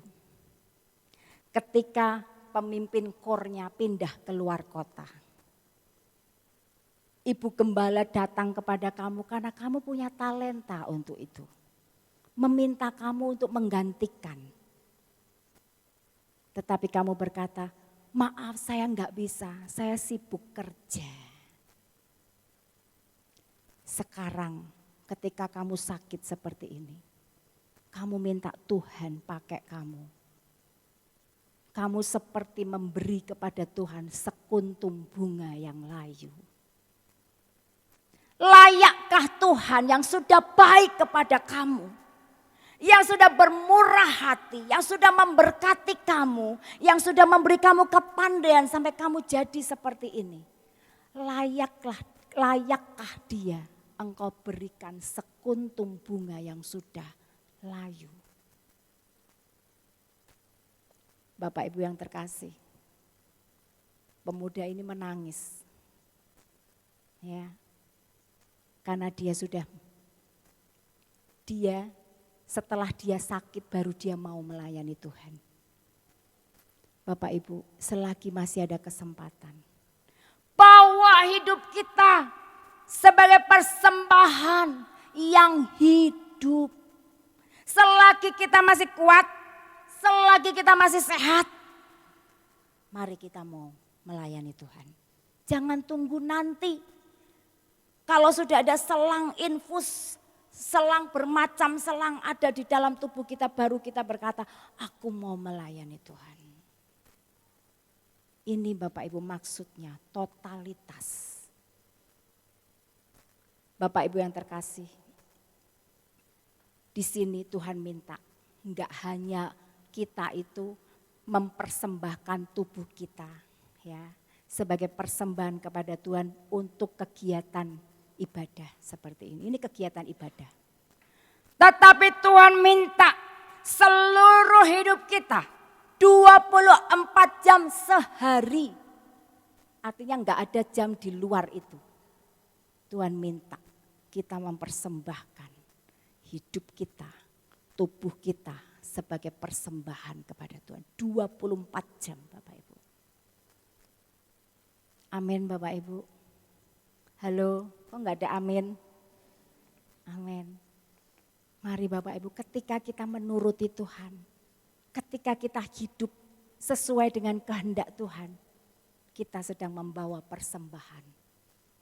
ketika pemimpin kornya pindah keluar kota, Ibu Gembala datang kepada kamu karena kamu punya talenta untuk itu. Meminta kamu untuk menggantikan. Tetapi kamu berkata, maaf saya enggak bisa, saya sibuk kerja. Sekarang ketika kamu sakit seperti ini, kamu minta Tuhan pakai kamu. Kamu seperti memberi kepada Tuhan sekuntum bunga yang layu. Layakkah Tuhan yang sudah baik kepada kamu? Yang sudah bermurah hati, yang sudah memberkati kamu, yang sudah memberi kamu kepandaian sampai kamu jadi seperti ini. Layakkah dia engkau berikan sekuntum bunga yang sudah layu? Bapak Ibu yang terkasih, pemuda ini menangis. Ya. Karena setelah dia sakit baru dia mau melayani Tuhan. Bapak Ibu, selagi masih ada kesempatan, bawa hidup kita sebagai persembahan yang hidup. Selagi kita masih kuat, selagi kita masih sehat, mari kita mau melayani Tuhan. Jangan tunggu nanti. Kalau sudah ada selang infus, selang bermacam selang ada di dalam tubuh kita, baru kita berkata, aku mau melayani Tuhan. Ini Bapak Ibu maksudnya totalitas. Bapak Ibu yang terkasih, di sini Tuhan minta enggak hanya kita itu mempersembahkan tubuh kita ya sebagai persembahan kepada Tuhan untuk kegiatan ibadah seperti ini. Ini kegiatan ibadah. Tetapi Tuhan minta seluruh hidup kita 24 jam sehari. Artinya enggak ada jam di luar itu. Tuhan minta kita mempersembahkan hidup kita, tubuh kita sebagai persembahan kepada Tuhan. 24 jam Bapak Ibu. Amin Bapak Ibu. Halo, kok enggak ada amin? Amin. Mari Bapak Ibu, ketika kita menuruti Tuhan, ketika kita hidup sesuai dengan kehendak Tuhan, kita sedang membawa persembahan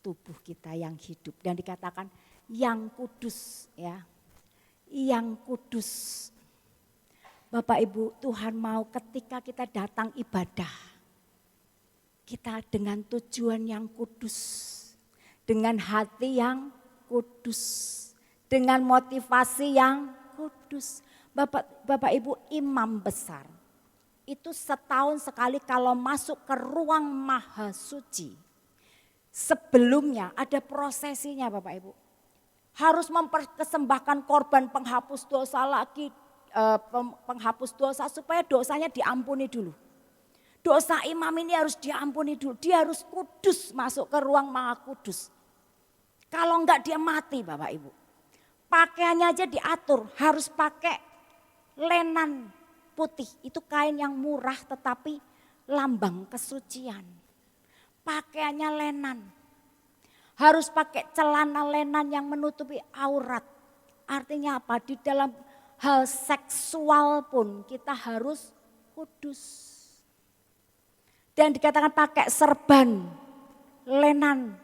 tubuh kita yang hidup. Dan dikatakan yang kudus ya, yang kudus. Bapak Ibu, Tuhan mau ketika kita datang ibadah, kita dengan tujuan yang kudus, dengan hati yang kudus, dengan motivasi yang kudus. Bapak Ibu, imam besar itu setahun sekali kalau masuk ke ruang maha suci, sebelumnya ada prosesinya Bapak Ibu. Harus mempersembahkan korban penghapus dosa lagi, penghapus dosa supaya dosanya diampuni dulu. Dosa imam ini harus diampuni dulu, dia harus kudus masuk ke ruang maha kudus. Kalau enggak dia mati Bapak Ibu. Pakaiannya aja diatur, harus pakai lenan putih. Itu kain yang murah tetapi lambang kesucian. Pakaiannya lenan. Harus pakai celana lenan yang menutupi aurat. Artinya apa? Di dalam hal seksual pun kita harus kudus. Dan dikatakan pakai serban lenan.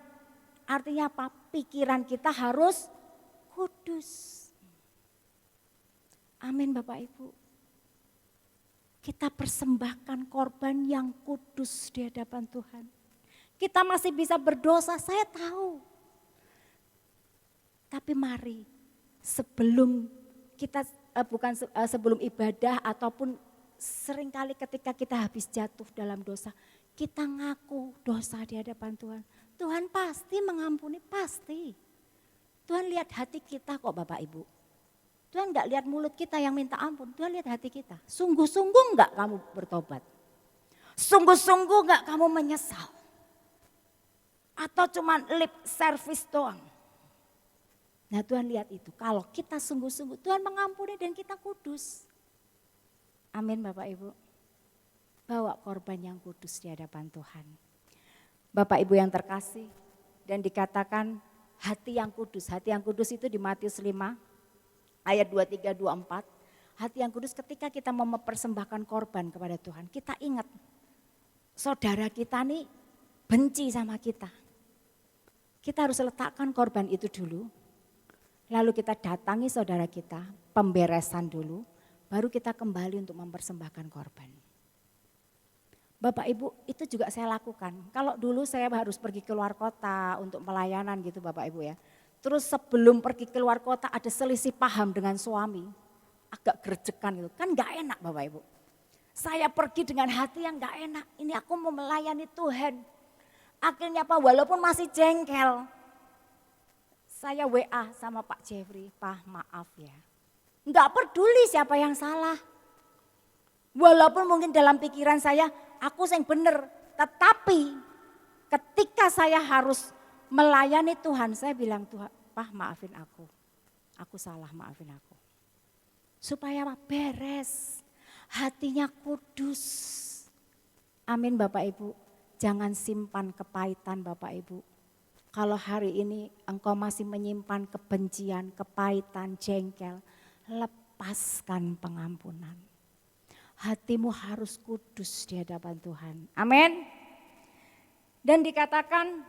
Artinya apa? Pikiran kita harus kudus. Amin Bapak Ibu. Kita persembahkan korban yang kudus di hadapan Tuhan. Kita masih bisa berdosa, saya tahu. Tapi mari sebelum kita sebelum ibadah ataupun seringkali ketika kita habis jatuh dalam dosa, kita ngaku dosa di hadapan Tuhan. Tuhan pasti mengampuni, pasti. Tuhan lihat hati kita kok Bapak Ibu. Tuhan enggak lihat mulut kita yang minta ampun, Tuhan lihat hati kita. Sungguh-sungguh enggak kamu bertobat? Sungguh-sungguh enggak kamu menyesal? Atau cuma lip service doang? Nah Tuhan lihat itu, kalau kita sungguh-sungguh Tuhan mengampuni dan kita kudus. Amin Bapak Ibu. Bawa korban yang kudus di hadapan Tuhan. Bapak Ibu yang terkasih, dan dikatakan hati yang kudus. Hati yang kudus itu di Matius 5 ayat 23, 24. Hati yang kudus ketika kita mau mempersembahkan korban kepada Tuhan. Kita ingat saudara kita nih benci sama kita. Kita harus letakkan korban itu dulu. Lalu kita datangi saudara kita, pemberesan dulu. Baru kita kembali untuk mempersembahkan korban. Bapak Ibu, itu juga saya lakukan. Kalau dulu saya harus pergi keluar kota untuk pelayanan gitu Bapak Ibu ya. Terus sebelum pergi keluar kota ada selisih paham dengan suami. Agak gerjekan gitu, kan gak enak Bapak Ibu. Saya pergi dengan hati yang gak enak, ini aku mau melayani Tuhan. Akhirnya Pak, walaupun masih jengkel, saya WA sama Pak Jeffrey, Pak maaf ya. Gak peduli siapa yang salah. Walaupun mungkin dalam pikiran saya, aku yang benar. Tetapi ketika saya harus melayani Tuhan, saya bilang Tuhan, Pak maafin aku salah maafin aku. Supaya beres, hatinya kudus. Amin Bapak Ibu, jangan simpan kepahitan Bapak Ibu. Kalau hari ini engkau masih menyimpan kebencian, kepahitan, jengkel, lepaskan pengampunan. Hatimu harus kudus di hadapan Tuhan. Amin. Dan dikatakan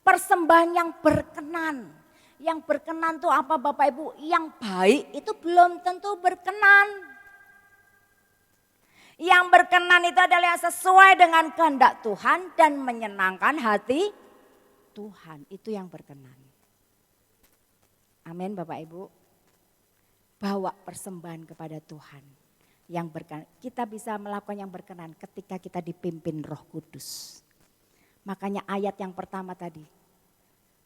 persembahan yang berkenan. Yang berkenan tuh apa Bapak Ibu? Yang baik itu belum tentu berkenan. Yang berkenan itu adalah yang sesuai dengan kehendak Tuhan dan menyenangkan hati Tuhan. Itu yang berkenan. Amin Bapak Ibu. Bawa persembahan kepada Tuhan. Yang berkenan. Kita bisa melakukan yang berkenan ketika kita dipimpin Roh Kudus. Makanya ayat yang pertama tadi.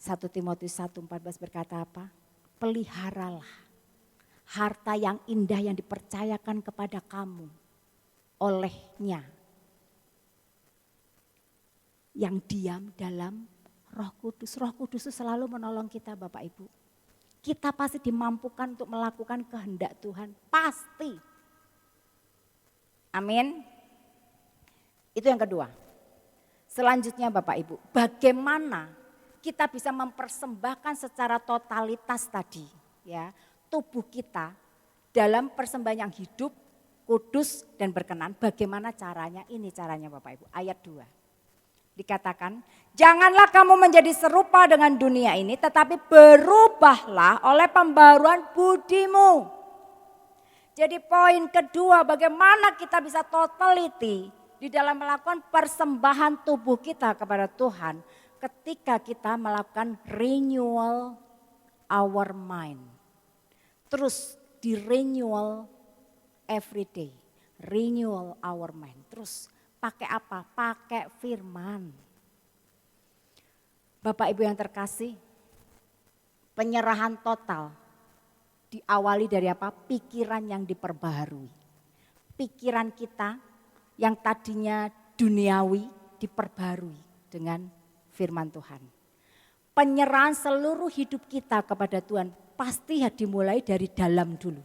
1 Timotius 1:14 berkata apa? Peliharalah harta yang indah yang dipercayakan kepada kamu olehnya. Yang diam dalam Roh Kudus. Roh Kudus itu selalu menolong kita Bapak Ibu. Kita pasti dimampukan untuk melakukan kehendak Tuhan. Pasti. Amin. Itu yang kedua. Selanjutnya Bapak Ibu. Bagaimana kita bisa mempersembahkan secara totalitas tadi. Ya, tubuh kita dalam persembahan yang hidup, kudus dan berkenan. Bagaimana caranya? Ini caranya Bapak Ibu. Ayat 2. Dikatakan, janganlah kamu menjadi serupa dengan dunia ini, tetapi berubahlah oleh pembaruan budimu. Jadi poin kedua, bagaimana kita bisa totality di dalam melakukan persembahan tubuh kita kepada Tuhan ketika kita melakukan renewal our mind. Terus di renewal every day, renewal our mind. Terus pakai apa? Pakai firman. Bapak Ibu yang terkasih, penyerahan total diawali dari apa? Pikiran yang diperbaharui. Pikiran kita yang tadinya duniawi diperbaharui dengan firman Tuhan. Penyerahan seluruh hidup kita kepada Tuhan pasti dimulai dari dalam dulu.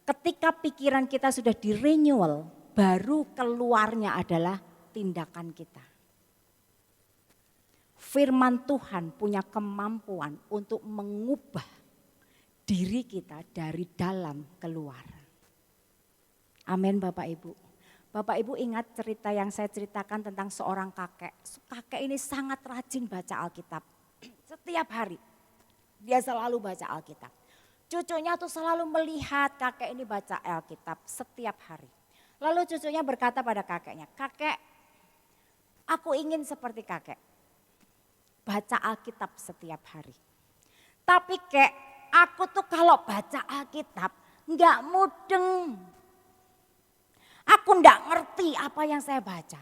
Ketika pikiran kita sudah di renewal, baru keluarnya adalah tindakan kita. Firman Tuhan punya kemampuan untuk mengubah diri kita dari dalam keluar. Amin Bapak Ibu. Bapak Ibu ingat cerita yang saya ceritakan tentang seorang kakek. Kakek ini sangat rajin baca Alkitab. Setiap hari dia selalu baca Alkitab. Cucunya tuh selalu melihat kakek ini baca Alkitab setiap hari. Lalu cucunya berkata pada kakeknya, kakek aku ingin seperti kakek. Baca Alkitab setiap hari. Tapi kek aku tuh kalau baca Alkitab enggak mudeng. Aku enggak ngerti apa yang saya baca.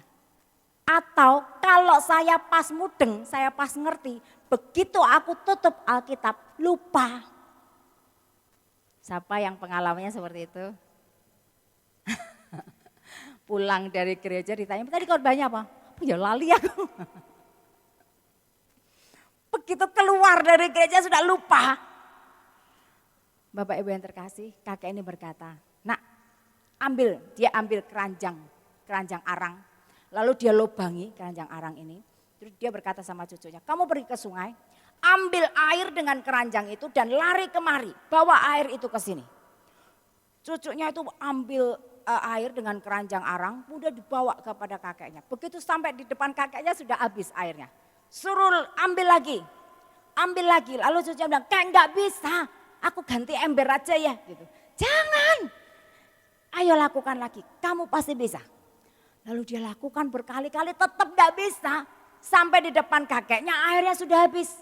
Atau kalau saya pas mudeng, saya pas ngerti. Begitu aku tutup Alkitab lupa. Siapa yang pengalamannya seperti itu? Pulang dari gereja ditanya, tadi korbannya apa? Ya lali aku. Begitu keluar dari gereja sudah lupa. Bapak Ibu yang terkasih, kakek ini berkata, nak dia ambil keranjang arang. Lalu dia lubangi keranjang arang ini. Terus dia berkata sama cucunya, kamu pergi ke sungai, ambil air dengan keranjang itu dan lari kemari. Bawa air itu ke sini. Cucunya itu ambil air dengan keranjang arang, mudah dibawa kepada kakeknya. Begitu sampai di depan kakeknya sudah habis airnya. Suruh ambil lagi. Lalu cucunya bilang, kayak enggak bisa, aku ganti ember aja ya. Gitu. Jangan, ayo lakukan lagi, kamu pasti bisa. Lalu dia lakukan berkali-kali tetap enggak bisa. Sampai di depan kakeknya airnya sudah habis.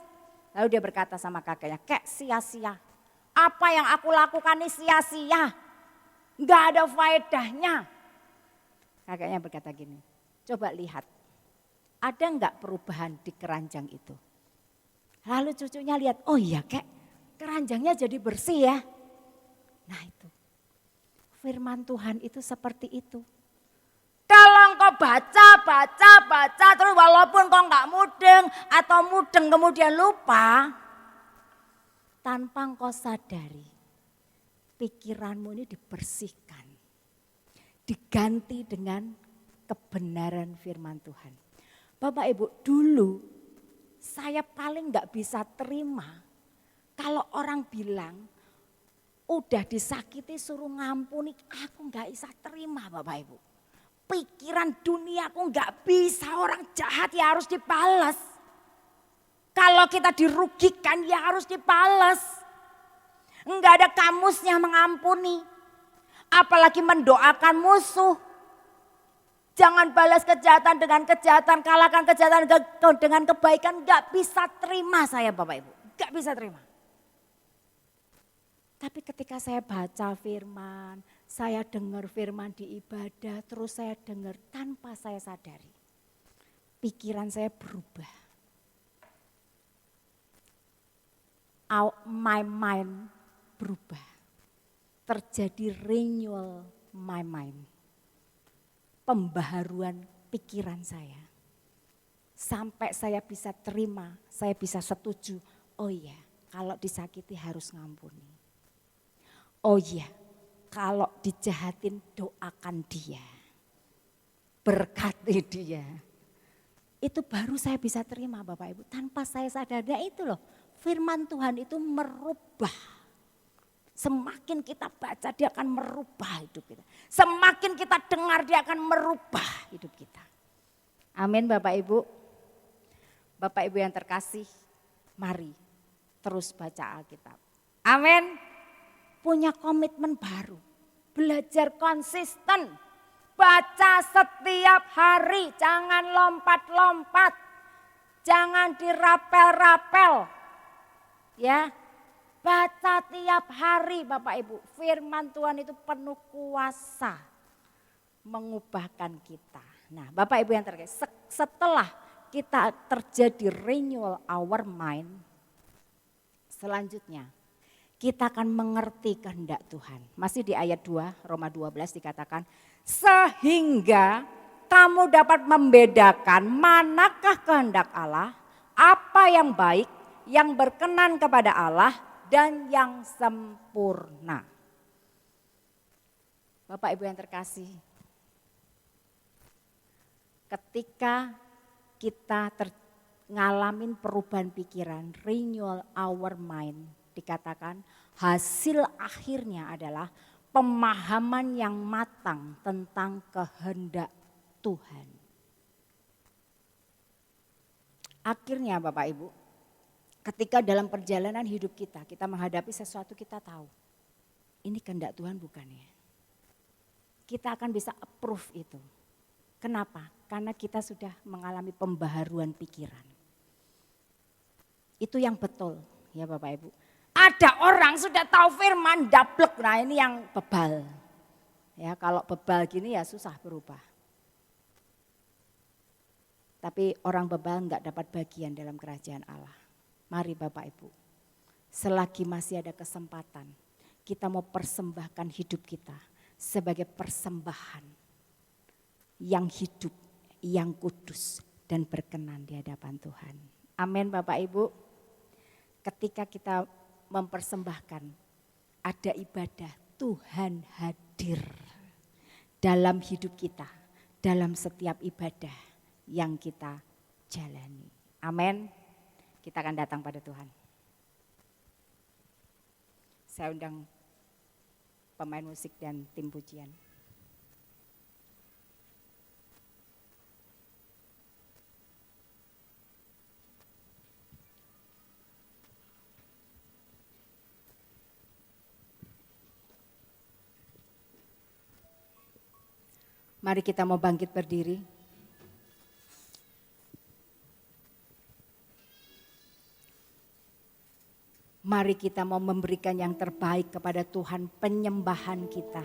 Lalu dia berkata sama kakeknya, kek sia-sia. Apa yang aku lakukan ini sia-sia. Enggak ada faedahnya. Kakeknya berkata gini, coba lihat. Ada enggak perubahan di keranjang itu? Lalu cucunya lihat, oh iya kek, keranjangnya jadi bersih ya. Nah itu, firman Tuhan itu seperti itu. Kalau engkau baca, terus walaupun kau enggak mudeng atau mudeng kemudian lupa. Tanpa engkau sadari, pikiranmu ini dibersihkan. Diganti dengan kebenaran firman Tuhan. Bapak Ibu, dulu saya paling enggak bisa terima kalau orang bilang udah disakiti suruh ngampuni, aku enggak bisa terima Bapak Ibu. Pikiran dunia aku enggak bisa, orang jahat ya harus dibalas. Kalau kita dirugikan ya harus dibales. Enggak ada kamusnya mengampuni. Apalagi mendoakan musuh. Jangan balas kejahatan dengan kejahatan, kalahkan kejahatan dengan kebaikan. Enggak bisa terima saya Bapak Ibu, enggak bisa terima. Tapi ketika saya baca firman, saya dengar firman di ibadah, terus saya dengar tanpa saya sadari. Pikiran saya berubah. My mind berubah. Terjadi renewal my mind. Pembaharuan pikiran saya. Sampai saya bisa terima, saya bisa setuju. Oh iya, kalau disakiti harus ngampuni. Oh iya, kalau dijahatin doakan dia. Berkati dia. Itu baru saya bisa terima Bapak Ibu. Tanpa saya sadar, nah itu loh. Firman Tuhan itu merubah. Semakin kita baca dia akan merubah hidup kita. Semakin kita dengar dia akan merubah hidup kita. Amin Bapak Ibu. Bapak Ibu yang terkasih, mari terus baca Alkitab. Amin. Punya komitmen baru. Belajar konsisten. Baca setiap hari, jangan lompat-lompat. Jangan dirapel-rapel. Ya, baca tiap hari Bapak Ibu. Firman Tuhan itu penuh kuasa mengubahkan kita. Nah Bapak Ibu yang terkasih, setelah kita terjadi renewal our mind, selanjutnya kita akan mengerti kehendak Tuhan. Masih di ayat 2, Roma 12 dikatakan, sehingga kamu dapat membedakan manakah kehendak Allah, apa yang baik, yang berkenan kepada Allah dan yang sempurna. Bapak Ibu yang terkasih, ketika kita ngalamin perubahan pikiran, renewal our mind, dikatakan hasil akhirnya adalah pemahaman yang matang tentang kehendak Tuhan. Akhirnya Bapak Ibu, ketika dalam perjalanan hidup kita menghadapi sesuatu kita tahu, ini kehendak Tuhan bukan ya. Kita akan bisa approve itu. Kenapa? Karena kita sudah mengalami pembaharuan pikiran. Itu yang betul ya Bapak Ibu. Ada orang sudah tahu firman dablek, nah ini yang bebal. Ya kalau bebal gini ya susah berubah. Tapi orang bebal enggak dapat bagian dalam kerajaan Allah. Mari Bapak Ibu, selagi masih ada kesempatan, kita mau persembahkan hidup kita sebagai persembahan yang hidup, yang kudus dan berkenan di hadapan Tuhan. Amin Bapak Ibu. Ketika kita mempersembahkan, ada ibadah, Tuhan hadir dalam hidup kita, dalam setiap ibadah yang kita jalani. Amin. Kita akan datang pada Tuhan. Saya undang pemain musik dan tim pujian. Mari kita mau bangkit berdiri. Mari kita mau memberikan yang terbaik kepada Tuhan, penyembahan kita.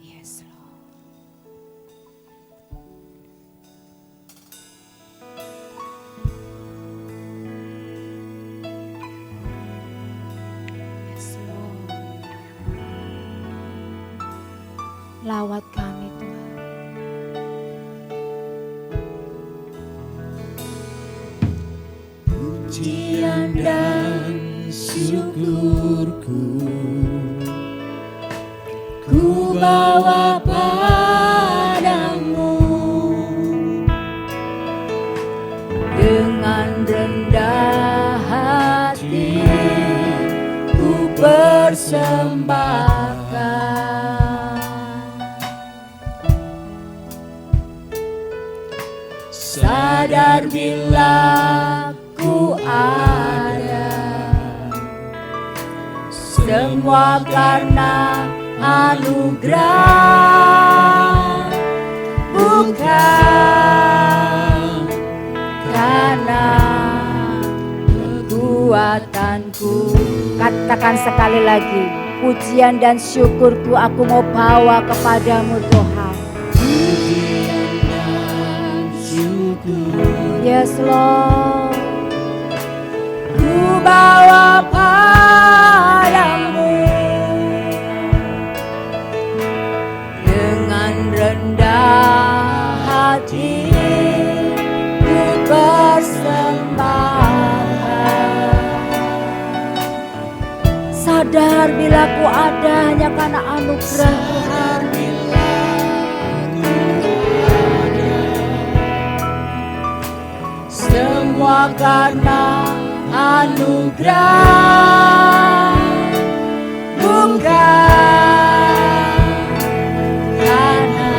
Yes, Lord. Yes, Lord. Lawat kami Tuhan. Pujian dan syukurku ku bawa padamu, Dengan rendah hati ku persembahkan sadar bila ku ada, semua karena anugerah, bukan karena kekuatanku. Katakan sekali lagi, pujian dan syukurku aku mau bawa kepadamu Tuhan. Pujian dan syukur. Yes Lord, ku bawa padamu dengan rendah hati, ku persembahkan. Sadar bila ku ada hanya karena anugerah Tuhan. Semua karena anugerah, bukan karena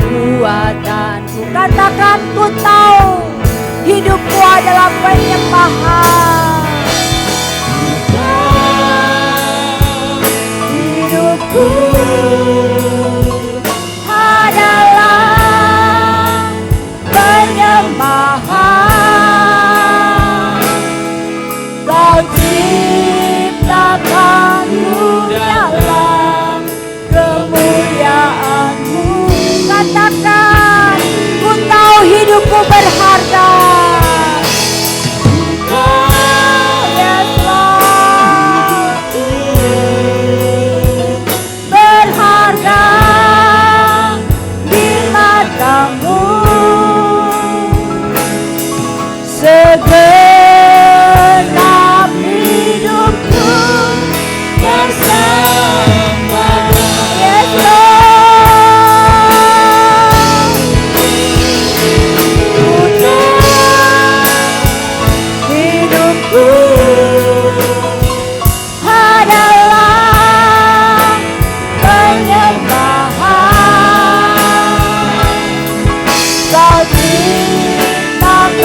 kekuatanku. Katakan, ku tahu hidupku adalah penyembahan. Hidupku adalah penyembahan. Kau ciptakanku dalam kemuliaan-Mu. Katakan, ku tahu hidupku berharga. Yes Lord, berharga di mata-Mu. Segenap hidupku bersembah. Yes Lord, hidupku adalah penyembahan. Kau ciptakanku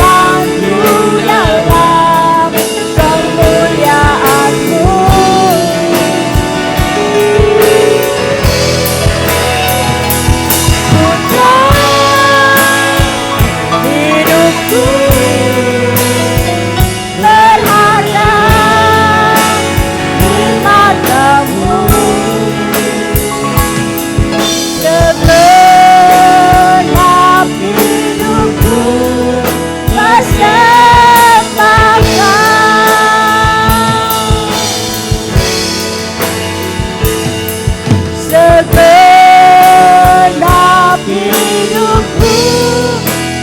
dalam kemuliaan-Mu. Hidupku berharga di mata-Mu. Segenap hidupku persembahkan. Segenap hidupku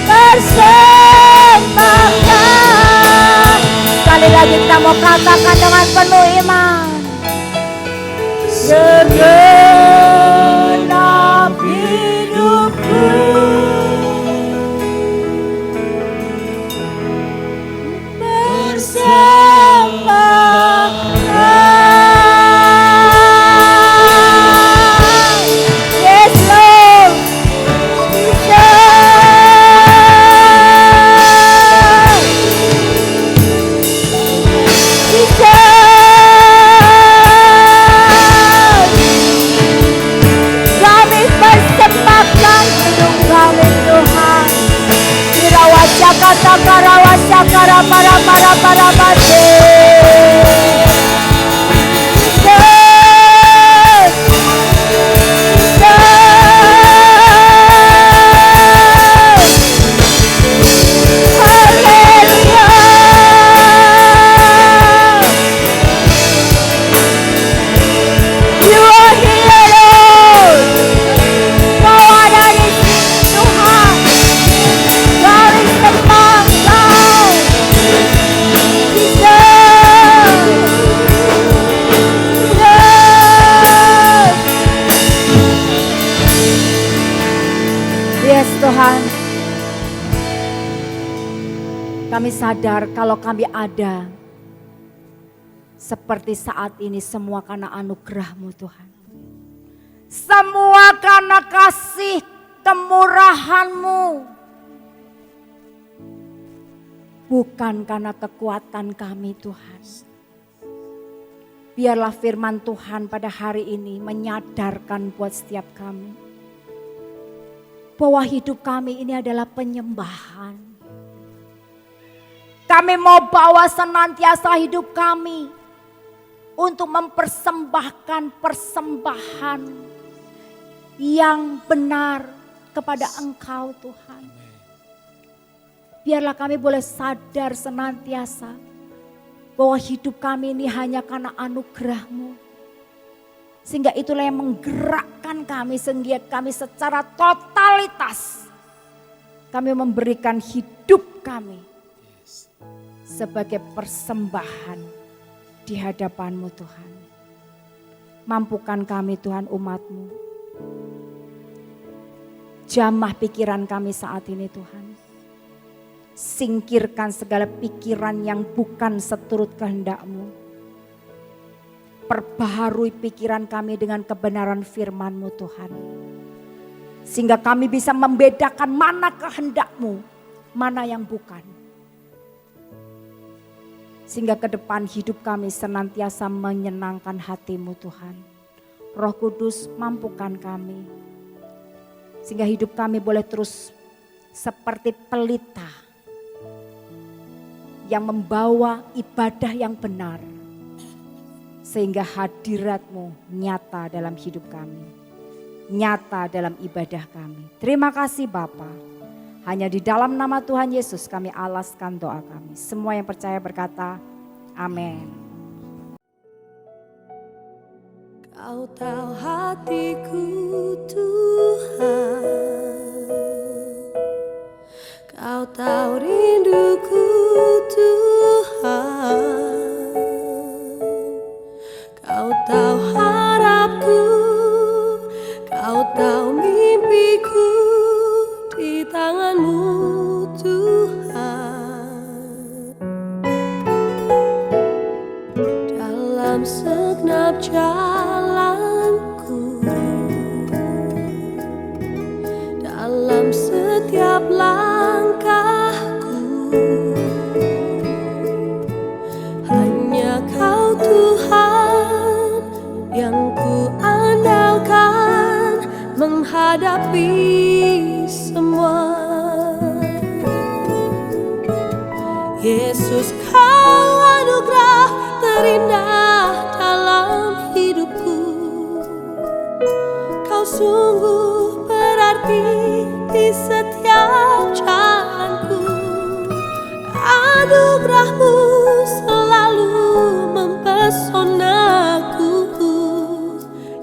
persembahkan. Sekali lagi kita mau katakan dengan penuh iman. Segenap hidupku persembahkan. Yes Lord, kami persembahkan hidup kami Tuhan. Kata karawasakara para bate. Tuhan, kami sadar kalau kami ada seperti saat ini semua karena anugerah-Mu Tuhan. Semua karena kasih kemurahan-Mu, bukan karena kekuatan kami Tuhan. Biarlah firman Tuhan pada hari ini menyadarkan buat setiap kami bahwa hidup kami ini adalah penyembahan. Kami mau bawa senantiasa hidup kami untuk mempersembahkan persembahan yang benar kepada Engkau Tuhan. Biarlah kami boleh sadar senantiasa bahwa hidup kami ini hanya karena anugerah-Mu. Sehingga itulah yang menggerakkan kami, sehingga kami secara totalitas kami memberikan hidup kami sebagai persembahan di hadapan-Mu Tuhan. Mampukan kami Tuhan umat-Mu. Jamah pikiran kami saat ini Tuhan. Singkirkan segala pikiran yang bukan seturut kehendak-Mu. Perbaharui pikiran kami dengan kebenaran firman-Mu Tuhan. Sehingga kami bisa membedakan mana kehendak-Mu, mana yang bukan. Sehingga ke depan hidup kami senantiasa menyenangkan hati-Mu Tuhan. Roh Kudus mampukan kami. Sehingga hidup kami boleh terus seperti pelita yang membawa ibadah yang benar. Sehingga hadirat-Mu nyata dalam hidup kami. Nyata dalam ibadah kami. Terima kasih Bapa. Hanya di dalam nama Tuhan Yesus kami alaskan doa kami. Semua yang percaya berkata, amin. Kau tahu hatiku Tuhan. Kau tahu rinduku Tuhan. Kau tahu harapku, Kau tahu mimpiku di tangan-Mu Tuhan. Dalam segenap jalanku, dalam setiap langkahku, hanya Kau Tuhan yang ku andalkan menghadapi semua. Yesus, Kau anugerah terindah dalam hidupku. Kau sungguh berarti di setiap jalanku. Anugerah-Mu selalu mempesonaku.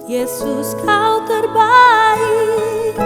Yesus, Kau terbaik